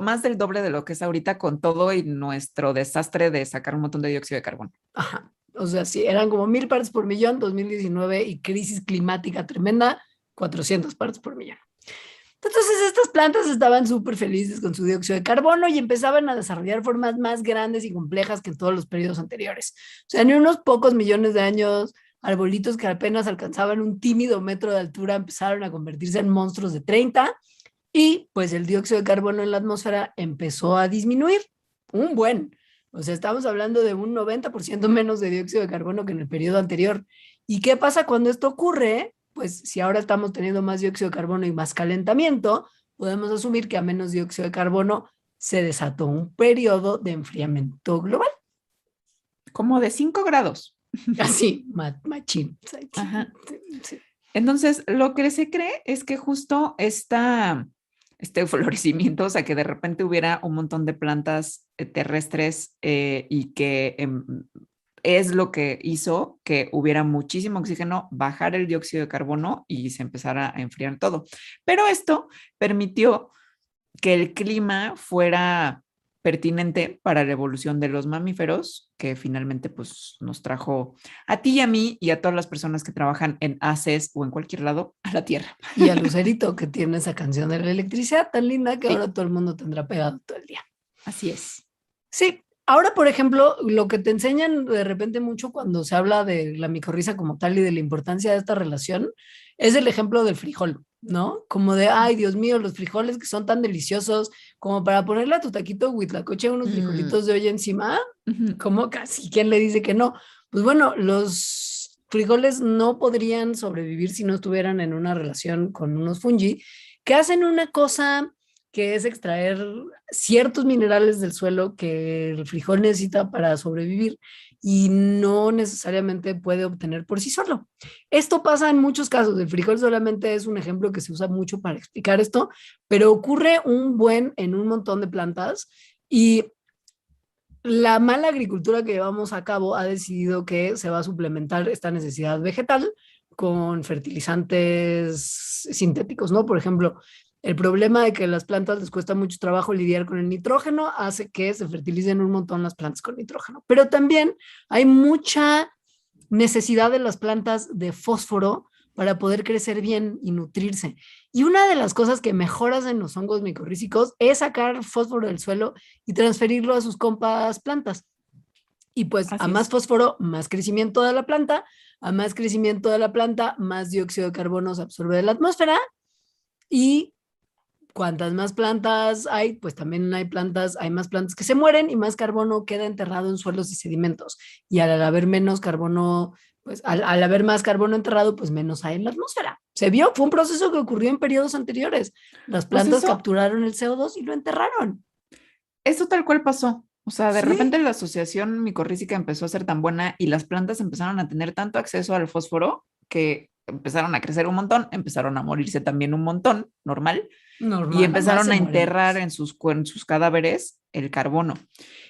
más del doble de lo que es ahorita con todo y nuestro desastre de sacar un montón de dióxido de carbono. Ajá. O sea, sí, eran como 1000 partes por millón, 2019 y crisis climática tremenda, 400 partes por millón. Entonces estas plantas estaban súper felices con su dióxido de carbono y empezaban a desarrollar formas más grandes y complejas que en todos los periodos anteriores. O sea, en unos pocos millones de años, arbolitos que apenas alcanzaban un tímido metro de altura empezaron a convertirse en monstruos de 30 y pues el dióxido de carbono en la atmósfera empezó a disminuir un buen. O sea, estamos hablando de un 90% menos de dióxido de carbono que en el periodo anterior. ¿Y qué pasa cuando esto ocurre? Pues si ahora estamos teniendo más dióxido de carbono y más calentamiento, podemos asumir que a menos dióxido de carbono se desató un periodo de enfriamiento global. Como de 5 grados. Así, machín. Ajá. Sí. Entonces, lo que se cree es que justo este florecimiento, o sea, que de repente hubiera un montón de plantas terrestres y que es lo que hizo que hubiera muchísimo oxígeno, bajar el dióxido de carbono y se empezara a enfriar todo. Pero esto permitió que el clima fuera pertinente para la evolución de los mamíferos, que finalmente pues nos trajo a ti y a mí y a todas las personas que trabajan en ACES o en cualquier lado a la Tierra. Y a Lucerito, que tiene esa canción de la electricidad tan linda que Sí. ahora todo el mundo tendrá pegado todo el día. Así es. Sí, ahora por ejemplo, lo que te enseñan de repente mucho cuando se habla de la micorriza como tal y de la importancia de esta relación es el ejemplo del frijol, ¿no? Como de, ay, Dios mío, los frijoles que son tan deliciosos, como para ponerle a tu taquito huitlacoche unos frijolitos de olla encima, como casi, ¿quién le dice que no? Pues bueno, los frijoles no podrían sobrevivir si no estuvieran en una relación con unos fungi que hacen una cosa que es extraer ciertos minerales del suelo que el frijol necesita para sobrevivir y no necesariamente puede obtener por sí solo. Esto pasa en muchos casos. El frijol solamente es un ejemplo que se usa mucho para explicar esto, pero ocurre en un montón de plantas y la mala agricultura que llevamos a cabo ha decidido que se va a suplementar esta necesidad vegetal con fertilizantes sintéticos, ¿no? Por ejemplo, el problema de que a las plantas les cuesta mucho trabajo lidiar con el nitrógeno hace que se fertilicen un montón las plantas con nitrógeno. Pero también hay mucha necesidad de las plantas de fósforo para poder crecer bien y nutrirse. Y una de las cosas que mejoras en los hongos micorrízicos es sacar fósforo del suelo y transferirlo a sus compas plantas. Y pues Así a más es. fósforo, más crecimiento de la planta, a más crecimiento de la planta, más dióxido de carbono se absorbe de la atmósfera y cuantas más plantas hay, pues también hay más plantas que se mueren y más carbono queda enterrado en suelos y sedimentos. Y al haber menos carbono, pues al haber más carbono enterrado, pues menos hay en la atmósfera. Se vio, fue un proceso que ocurrió en periodos anteriores. Las Pues plantas capturaron el CO2 y lo enterraron. eso tal cual pasó. O sea, de Sí. repente la asociación micorrízica empezó a ser tan buena y las plantas empezaron a tener tanto acceso al fósforo que empezaron a crecer un montón, empezaron a morirse también un montón, normal, y Normal, además empezaron se a mueren enterrar más. en sus cadáveres el carbono.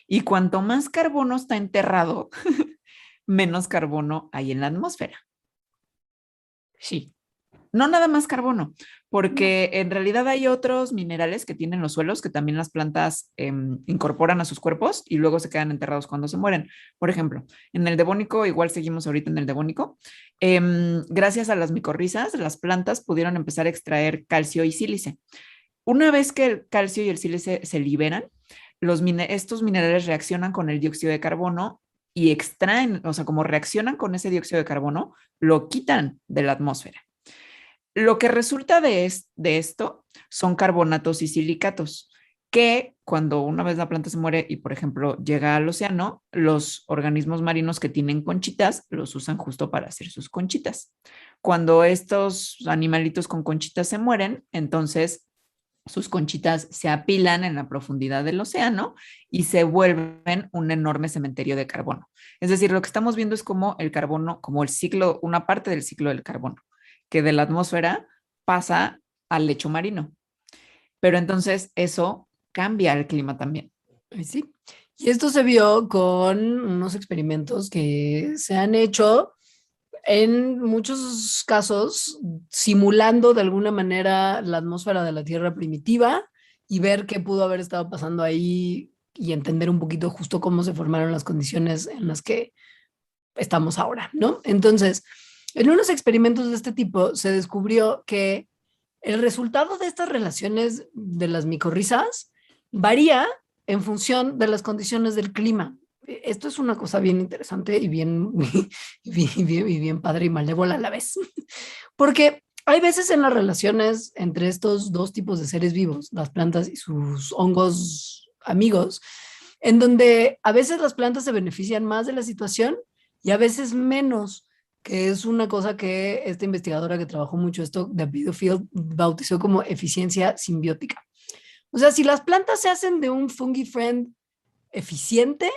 Y cuanto más carbono está enterrado, menos carbono hay en la atmósfera. Sí. No nada más carbono, No. porque en realidad hay otros minerales que tienen los suelos que también las plantas incorporan a sus cuerpos y luego se quedan enterrados cuando se mueren. Por ejemplo, en el devónico, igual seguimos ahorita en el devónico, gracias a las micorrizas, las plantas pudieron empezar a extraer calcio y sílice. Una vez que el calcio y el sílice se liberan, estos minerales reaccionan con el dióxido de carbono y extraen, o sea, como reaccionan con ese dióxido de carbono, lo quitan de la atmósfera. Lo que resulta de esto son carbonatos y silicatos, que cuando una vez la planta se muere y, por ejemplo, llega al océano, los organismos marinos que tienen conchitas los usan justo para hacer sus conchitas. Cuando estos animalitos con conchitas se mueren, entonces sus conchitas se apilan en la profundidad del océano y se vuelven un enorme cementerio de carbono. Es decir, lo que estamos viendo es como el carbono, como el ciclo, una parte del ciclo del carbono, que de la atmósfera pasa al lecho marino. Pero entonces eso cambia el clima también. Sí. Y esto se vio con unos experimentos que se han hecho en muchos casos simulando de alguna manera la atmósfera de la Tierra primitiva y ver qué pudo haber estado pasando ahí y entender un poquito justo cómo se formaron las condiciones en las que estamos ahora, ¿no? Entonces, en unos experimentos de este tipo se descubrió que el resultado de estas relaciones de las micorrizas varía en función de las condiciones del clima. Esto es una cosa bien interesante y bien, y bien padre y malévola a la vez. Porque hay veces en las relaciones entre estos dos tipos de seres vivos, las plantas y sus hongos amigos, en donde a veces las plantas se benefician más de la situación y a veces menos, que es una cosa que esta investigadora que trabajó mucho esto, David Field, bautizó como eficiencia simbiótica. O sea, si las plantas se hacen de un fungi friend eficiente,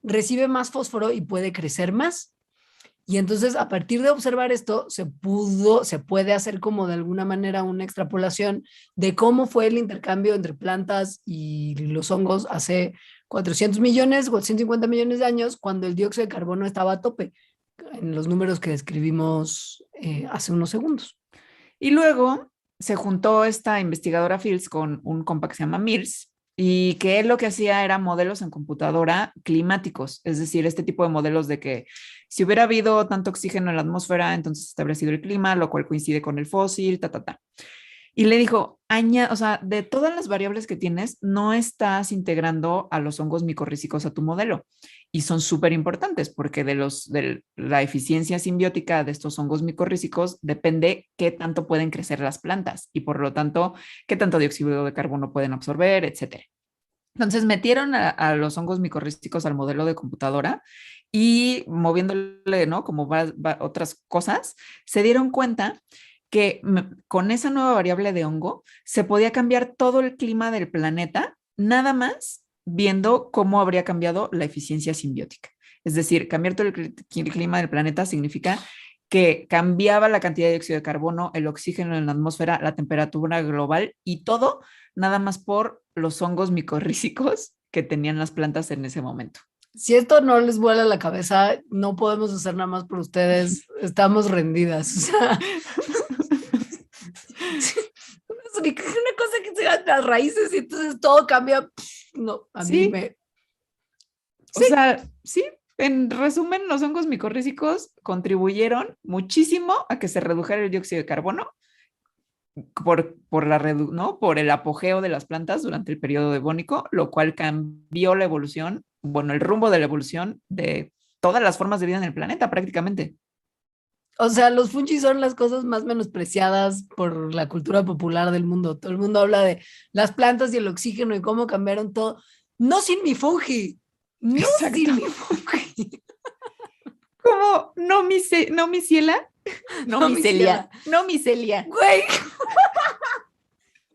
recibe más fósforo y puede crecer más. Y entonces, a partir de observar esto, se puede hacer como de alguna manera una extrapolación de cómo fue el intercambio entre plantas y los hongos hace 400 millones, 450 millones de años, cuando el dióxido de carbono estaba a tope, en los números que describimos hace unos segundos. Y luego se juntó esta investigadora Fields con un compa que se llama Mills, y que él lo que hacía era modelos en computadora climáticos, es decir, este tipo de modelos de que si hubiera habido tanto oxígeno en la atmósfera, entonces establecido el clima, lo cual coincide con el fósil, ta, ta, ta. Y le dijo, o sea, de todas las variables que tienes, no estás integrando a los hongos micorrízicos a tu modelo. Y son súper importantes porque de la eficiencia simbiótica de estos hongos micorrízicos depende qué tanto pueden crecer las plantas y por lo tanto qué tanto dióxido de carbono pueden absorber, etcétera. Entonces metieron a los hongos micorrísticos al modelo de computadora y moviéndole, ¿no? Como otras cosas, se dieron cuenta que con esa nueva variable de hongo se podía cambiar todo el clima del planeta, nada más viendo cómo habría cambiado la eficiencia simbiótica. Es decir, cambiar todo el clima del planeta significa que cambiaba la cantidad de dióxido de carbono, el oxígeno en la atmósfera, la temperatura global y todo nada más por los hongos micorrízicos que tenían las plantas en ese momento. Si esto no les vuela la cabeza, no podemos hacer nada más por ustedes. Estamos rendidas. O sea, una cosa que se dan las raíces y entonces todo cambia. No, a mí me... Sí. O sea, sí, en resumen, los hongos micorrízicos contribuyeron muchísimo a que se redujera el dióxido de carbono ¿no? Por el apogeo de las plantas durante el periodo devónico, lo cual cambió la evolución, bueno, el rumbo de la evolución de todas las formas de vida en el planeta prácticamente. O sea, los fungi son las cosas más menospreciadas por la cultura popular del mundo. Todo el mundo habla de las plantas y el oxígeno y cómo cambiaron todo. No sin mi fungi. No Exacto. Sin mi fungi. ¿Cómo? ¿No mi ciela? No micelia. No micelia. Güey.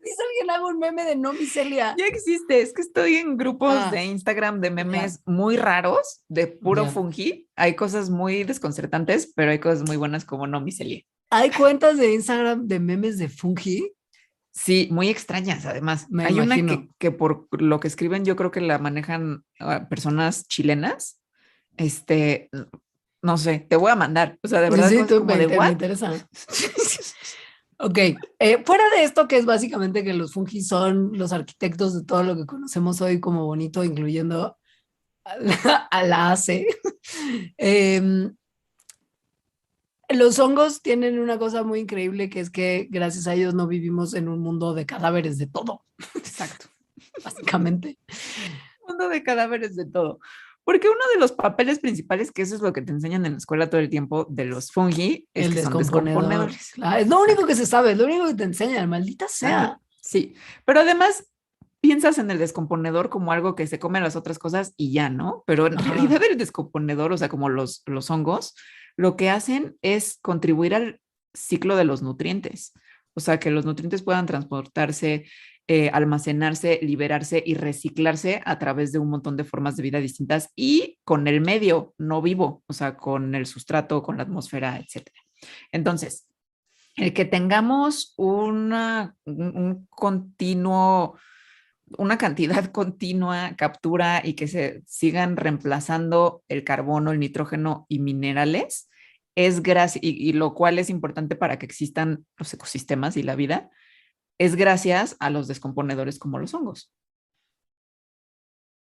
Dice alguien haga un meme de no micelia. Ya existe, es que estoy en grupos de Instagram de memes muy raros, de puro fungi. Hay cosas muy desconcertantes, pero hay cosas muy buenas como no micelia. ¿Hay cuentas de Instagram de memes de fungi? Sí, muy extrañas además. Hay imagino. Una que por lo que escriben yo creo que la manejan personas chilenas. No sé, te voy a mandar. O sea, de verdad, sí, como de me interesa. Ok, fuera de esto que es básicamente que los fungi son los arquitectos de todo lo que conocemos hoy como bonito, incluyendo a la AC. Los hongos tienen una cosa muy increíble que es que gracias a ellos no vivimos en un mundo de cadáveres de todo. Exacto. Básicamente. Mundo de cadáveres de todo. Porque uno de los papeles principales, que eso es lo que te enseñan en la escuela todo el tiempo de los fungi, es que son descomponedores. Claro, es lo único que se sabe, es lo único que te enseñan, maldita sea. Ajá, sí, pero además piensas en el descomponedor como algo que se come las otras cosas y ya, ¿no? Pero en realidad el descomponedor, o sea, como los hongos, lo que hacen es contribuir al ciclo de los nutrientes. O sea, que los nutrientes puedan transportarse, almacenarse, liberarse y reciclarse a través de un montón de formas de vida distintas y con el medio no vivo, o sea, con el sustrato, con la atmósfera, etcétera. Entonces, el que tengamos un continuo, una cantidad continua captura y que se sigan reemplazando el carbono, el nitrógeno y minerales es gracias, y lo cual es importante para que existan los ecosistemas y la vida, es gracias a los descomponedores como los hongos.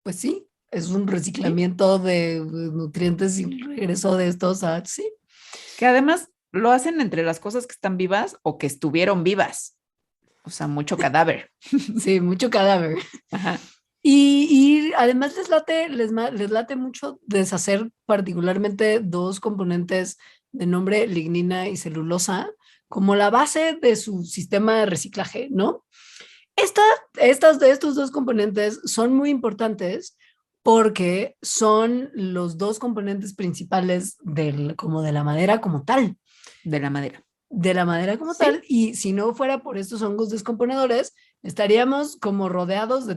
Pues sí, es un reciclamiento de nutrientes y regreso de estos a sí. Que además lo hacen entre las cosas que están vivas o que estuvieron vivas. O sea, mucho cadáver. Sí, mucho cadáver. Ajá. Y además les late mucho deshacer particularmente dos componentes de nombre lignina y celulosa como la base de su sistema de reciclaje, ¿no? Estos dos componentes son muy importantes porque son los dos componentes principales como de la madera como tal. De la madera. De la madera como Sí. tal, y si no fuera por estos hongos descomponedores, estaríamos como rodeados de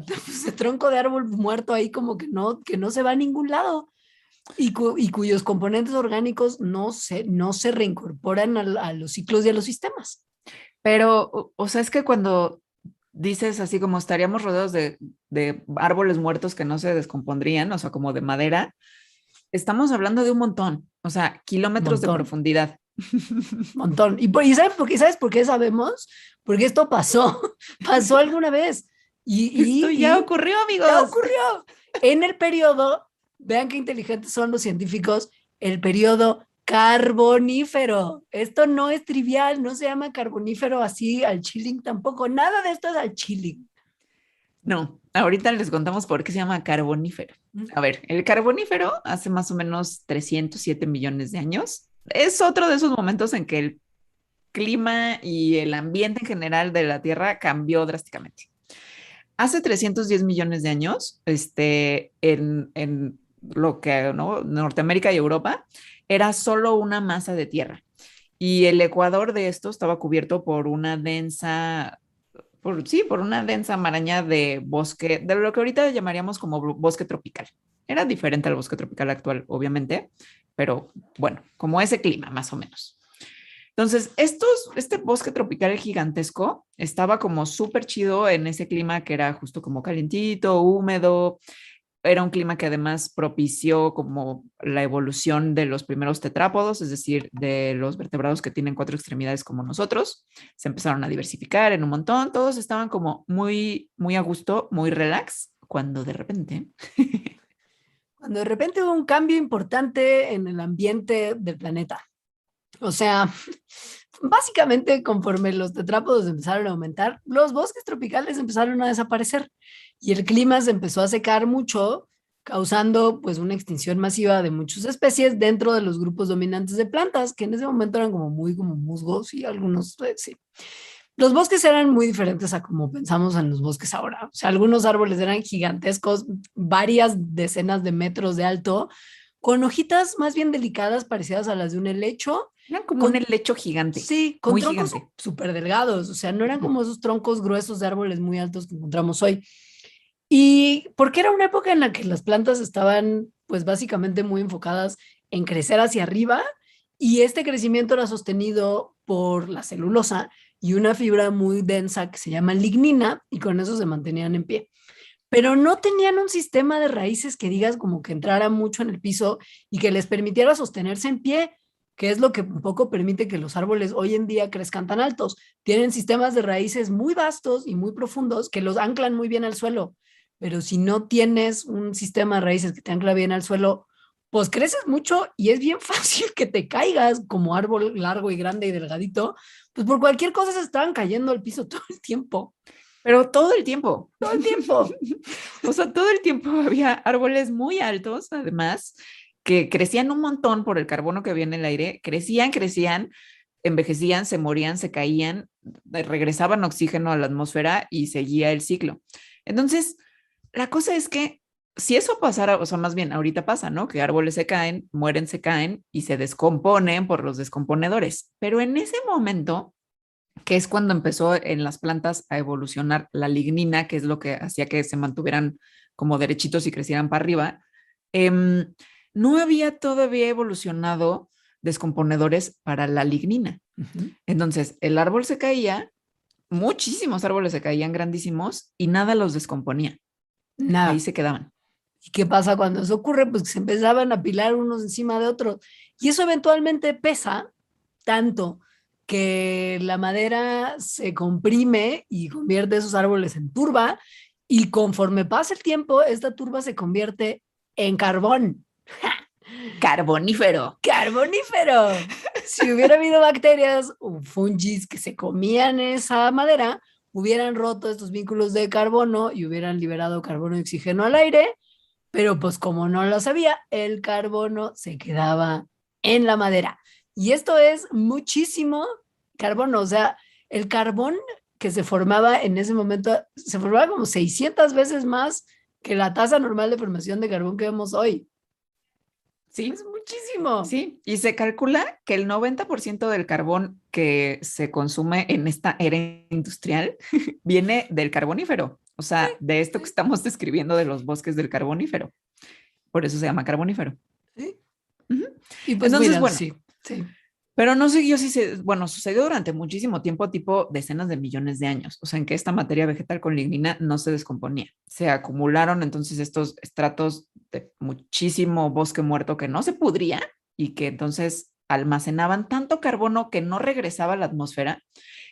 tronco de árbol muerto ahí como que no se va a ningún lado y cuyos componentes orgánicos no se reincorporan a los ciclos y a los sistemas. Pero, o sea, es que cuando dices así como estaríamos rodeados de árboles muertos que no se descompondrían, o sea, como de madera, estamos hablando de un montón, o sea, kilómetros de Montón, profundidad. montón. ¿Y sabes por qué sabemos? Porque esto pasó, pasó alguna vez. Esto ya ocurrió, Ya amigos. ocurrió. En el periodo, vean qué inteligentes son los científicos, el periodo carbonífero. Esto no es trivial, no se llama carbonífero así al chilling tampoco. Nada de esto es al chilling. No, ahorita les contamos por qué se llama carbonífero. A ver, el carbonífero hace más o menos 307 millones de años. Es otro de esos momentos en que el clima y el ambiente en general de la Tierra cambió drásticamente. Hace 310 millones de años, en lo que, ¿no? Norteamérica y Europa, era solo una masa de tierra. Y el ecuador de esto estaba cubierto por una densa, por una densa maraña de bosque, de lo que ahorita llamaríamos como bosque tropical. Era diferente al bosque tropical actual, obviamente, pero bueno, como ese clima, más o menos. Entonces, este bosque tropical gigantesco estaba como súper chido en ese clima que era justo como calientito, húmedo. Era un clima que además propició como la evolución de los primeros tetrápodos, es decir, de los vertebrados que tienen cuatro extremidades como nosotros. Se empezaron a diversificar en un montón. Todos estaban como muy, muy a gusto, muy relax, cuando de repente Cuando de repente hubo un cambio importante en el ambiente del planeta. O sea, básicamente conforme los tetrápodos empezaron a aumentar, los bosques tropicales empezaron a desaparecer y el clima se empezó a secar mucho, causando pues una extinción masiva de muchas especies dentro de los grupos dominantes de plantas, que en ese momento eran como muy como musgos y algunos, sí. Los bosques eran muy diferentes a como pensamos en los bosques ahora. O sea, algunos árboles eran gigantescos, varias decenas de metros de alto, con hojitas más bien delicadas, parecidas a las de un helecho. era como un Con, helecho gigante, sí, con muy troncos gigante. súper delgados. O sea, no eran como esos troncos gruesos de árboles muy altos que encontramos hoy. Y porque era una época en la que las plantas estaban, pues básicamente muy enfocadas en crecer hacia arriba y este crecimiento era sostenido por la celulosa y una fibra muy densa que se llama lignina y con eso se mantenían en pie. Pero no tenían un sistema de raíces que digas como que entrara mucho en el piso y que les permitiera sostenerse en pie, que es lo que un poco permite que los árboles hoy en día crezcan tan altos. Tienen sistemas de raíces muy vastos y muy profundos que los anclan muy bien al suelo, pero si no tienes un sistema de raíces que te ancla bien al suelo, pues creces mucho y es bien fácil que te caigas como árbol largo y grande y delgadito, pues por cualquier cosa se estaban cayendo al piso todo el tiempo. Pero todo el tiempo. Todo el tiempo. O sea, todo el tiempo había árboles muy altos, además, que crecían un montón por el carbono que había en el aire, crecían, envejecían, se morían, se caían, regresaban oxígeno a la atmósfera y seguía el ciclo. Entonces, la cosa es que si eso pasara, o sea, más bien ahorita pasa, ¿no? Que árboles se caen, mueren, se caen y se descomponen por los descomponedores. Pero en ese momento, que es cuando empezó en las plantas a evolucionar la lignina, que es lo que hacía que se mantuvieran como derechitos y crecieran para arriba, eh, no había todavía evolucionado descomponedores para la lignina. Entonces, el árbol se caía, muchísimos árboles se caían grandísimos y nada los descomponía. Ahí Nada. se quedaban. ¿Y qué pasa cuando eso ocurre? Pues que se empezaban a apilar unos encima de otros. Y eso eventualmente pesa tanto que la madera se comprime y convierte esos árboles en turba. Y conforme pasa el tiempo, esta turba se convierte en carbón. Carbonífero. Carbonífero. Si hubiera habido bacterias o fungis que se comían esa madera, hubieran roto estos vínculos de carbono y hubieran liberado carbono y oxígeno al aire, pero pues como no lo sabía, el carbono se quedaba en la madera. Y esto es muchísimo carbono, o sea, el carbón que se formaba en ese momento se formaba como 600 veces más que la tasa normal de formación de carbón que vemos hoy. Sí, es muchísimo. Sí, y se calcula que el 90% del carbón que se consume en esta era industrial viene del carbonífero, o sea, de esto que estamos describiendo de los bosques del carbonífero. Por eso se llama carbonífero. ¿Sí? Uh-huh. Y pues entonces, mira, bueno, sí. Pero no siguió así, bueno, sucedió durante muchísimo tiempo, tipo decenas de millones de años, o sea, en que esta materia vegetal con lignina no se descomponía. Se acumularon entonces estos estratos de muchísimo bosque muerto que no se pudría y que entonces almacenaban tanto carbono que no regresaba a la atmósfera,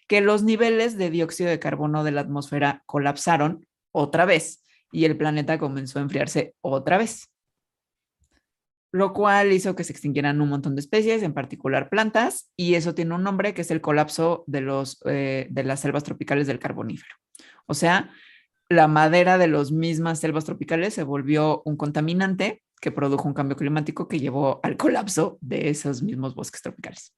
que los niveles de dióxido de carbono de la atmósfera colapsaron otra vez y el planeta comenzó a enfriarse otra vez, lo cual hizo que se extinguieran un montón de especies, en particular plantas, y eso tiene un nombre que es el colapso de las selvas tropicales del Carbonífero. O sea, la madera de las mismas selvas tropicales se volvió un contaminante que produjo un cambio climático que llevó al colapso de esos mismos bosques tropicales.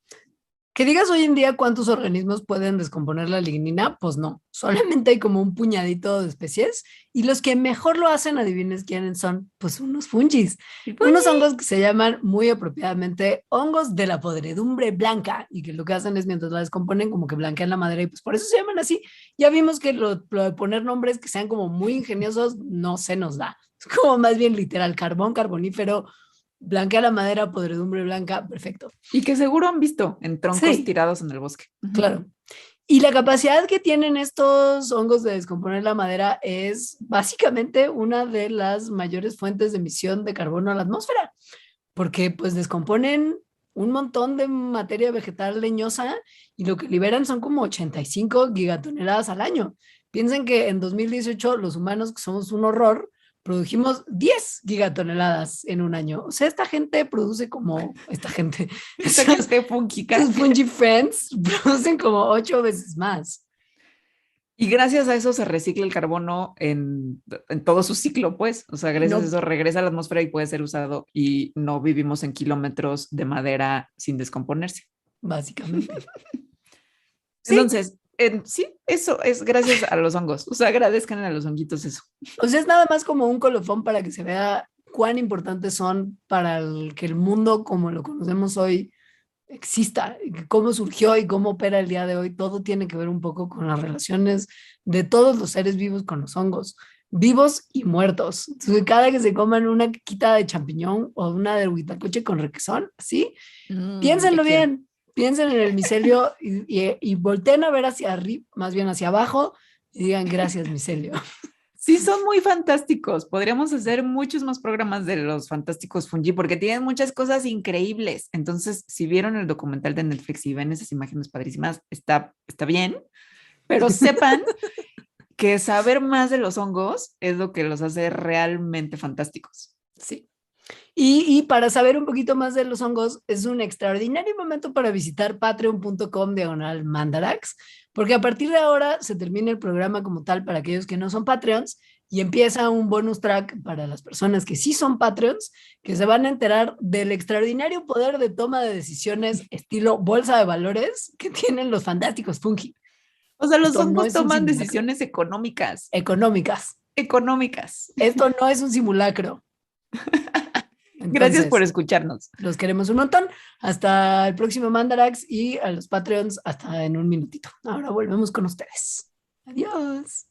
Que digas hoy en día cuántos organismos pueden descomponer la lignina, pues no, solamente hay como un puñadito de especies y los que mejor lo hacen, adivines quiénes son, pues unos fungis, unos hongos que se llaman muy apropiadamente hongos de la podredumbre blanca y que lo que hacen es mientras la descomponen como que blanquean la madera y pues por eso se llaman así. Ya vimos que lo de poner nombres que sean como muy ingeniosos no se nos da, es como más bien literal, carbón, carbonífero, blanquea la madera, podredumbre blanca, perfecto. Y que seguro han visto en troncos tirados en el bosque. Claro. Y la capacidad que tienen estos hongos de descomponer la madera es básicamente una de las mayores fuentes de emisión de carbono a la atmósfera, porque pues descomponen un montón de materia vegetal leñosa y lo que liberan son como 85 gigatoneladas al año. Piensen que en 2018 los humanos, que somos un horror, produjimos 10 gigatoneladas en un año. O sea, esta gente produce como, esta gente fúngica. Los fungi friends producen como 8 veces más. Y gracias a eso se recicla el carbono en todo su ciclo, pues. O sea, gracias a eso regresa a la atmósfera y puede ser usado y no vivimos en kilómetros de madera sin descomponerse. Básicamente. Entonces, sí, eso es gracias a los hongos. O sea, agradezcan a los honguitos eso. O sea, es nada más como un colofón para que se vea cuán importantes son para que el mundo como lo conocemos hoy exista, cómo surgió y cómo opera el día de hoy. Todo tiene que ver un poco con las relaciones de todos los seres vivos con los hongos, vivos y muertos. Entonces, cada que se coman una quita de champiñón o una de huitlacoche con requesón, ¿sí? Piénsenlo bien. Piensen en el micelio y volteen a ver hacia arriba, más bien hacia abajo, y digan gracias, micelio. Sí, son muy fantásticos. Podríamos hacer muchos más programas de los fantásticos fungi porque tienen muchas cosas increíbles. Entonces, si vieron el documental de Netflix y ven esas imágenes padrísimas, está bien, pero sepan que saber más de los hongos es lo que los hace realmente fantásticos. Sí. Y para saber un poquito más de los hongos, es un extraordinario momento para visitar patreon.com/mandarax, porque a partir de ahora se termina el programa como tal para aquellos que no son Patreons y empieza un bonus track para las personas que sí son Patreons, que se van a enterar del extraordinario poder de toma de decisiones estilo bolsa de valores que tienen los fantásticos fungi. O sea, los hongos toman decisiones económicas. Económicas. Esto no es un simulacro. Entonces, gracias por escucharnos. Los queremos un montón. Hasta el próximo Mandarax y a los Patreons hasta en un minutito. Ahora volvemos con ustedes. Adiós.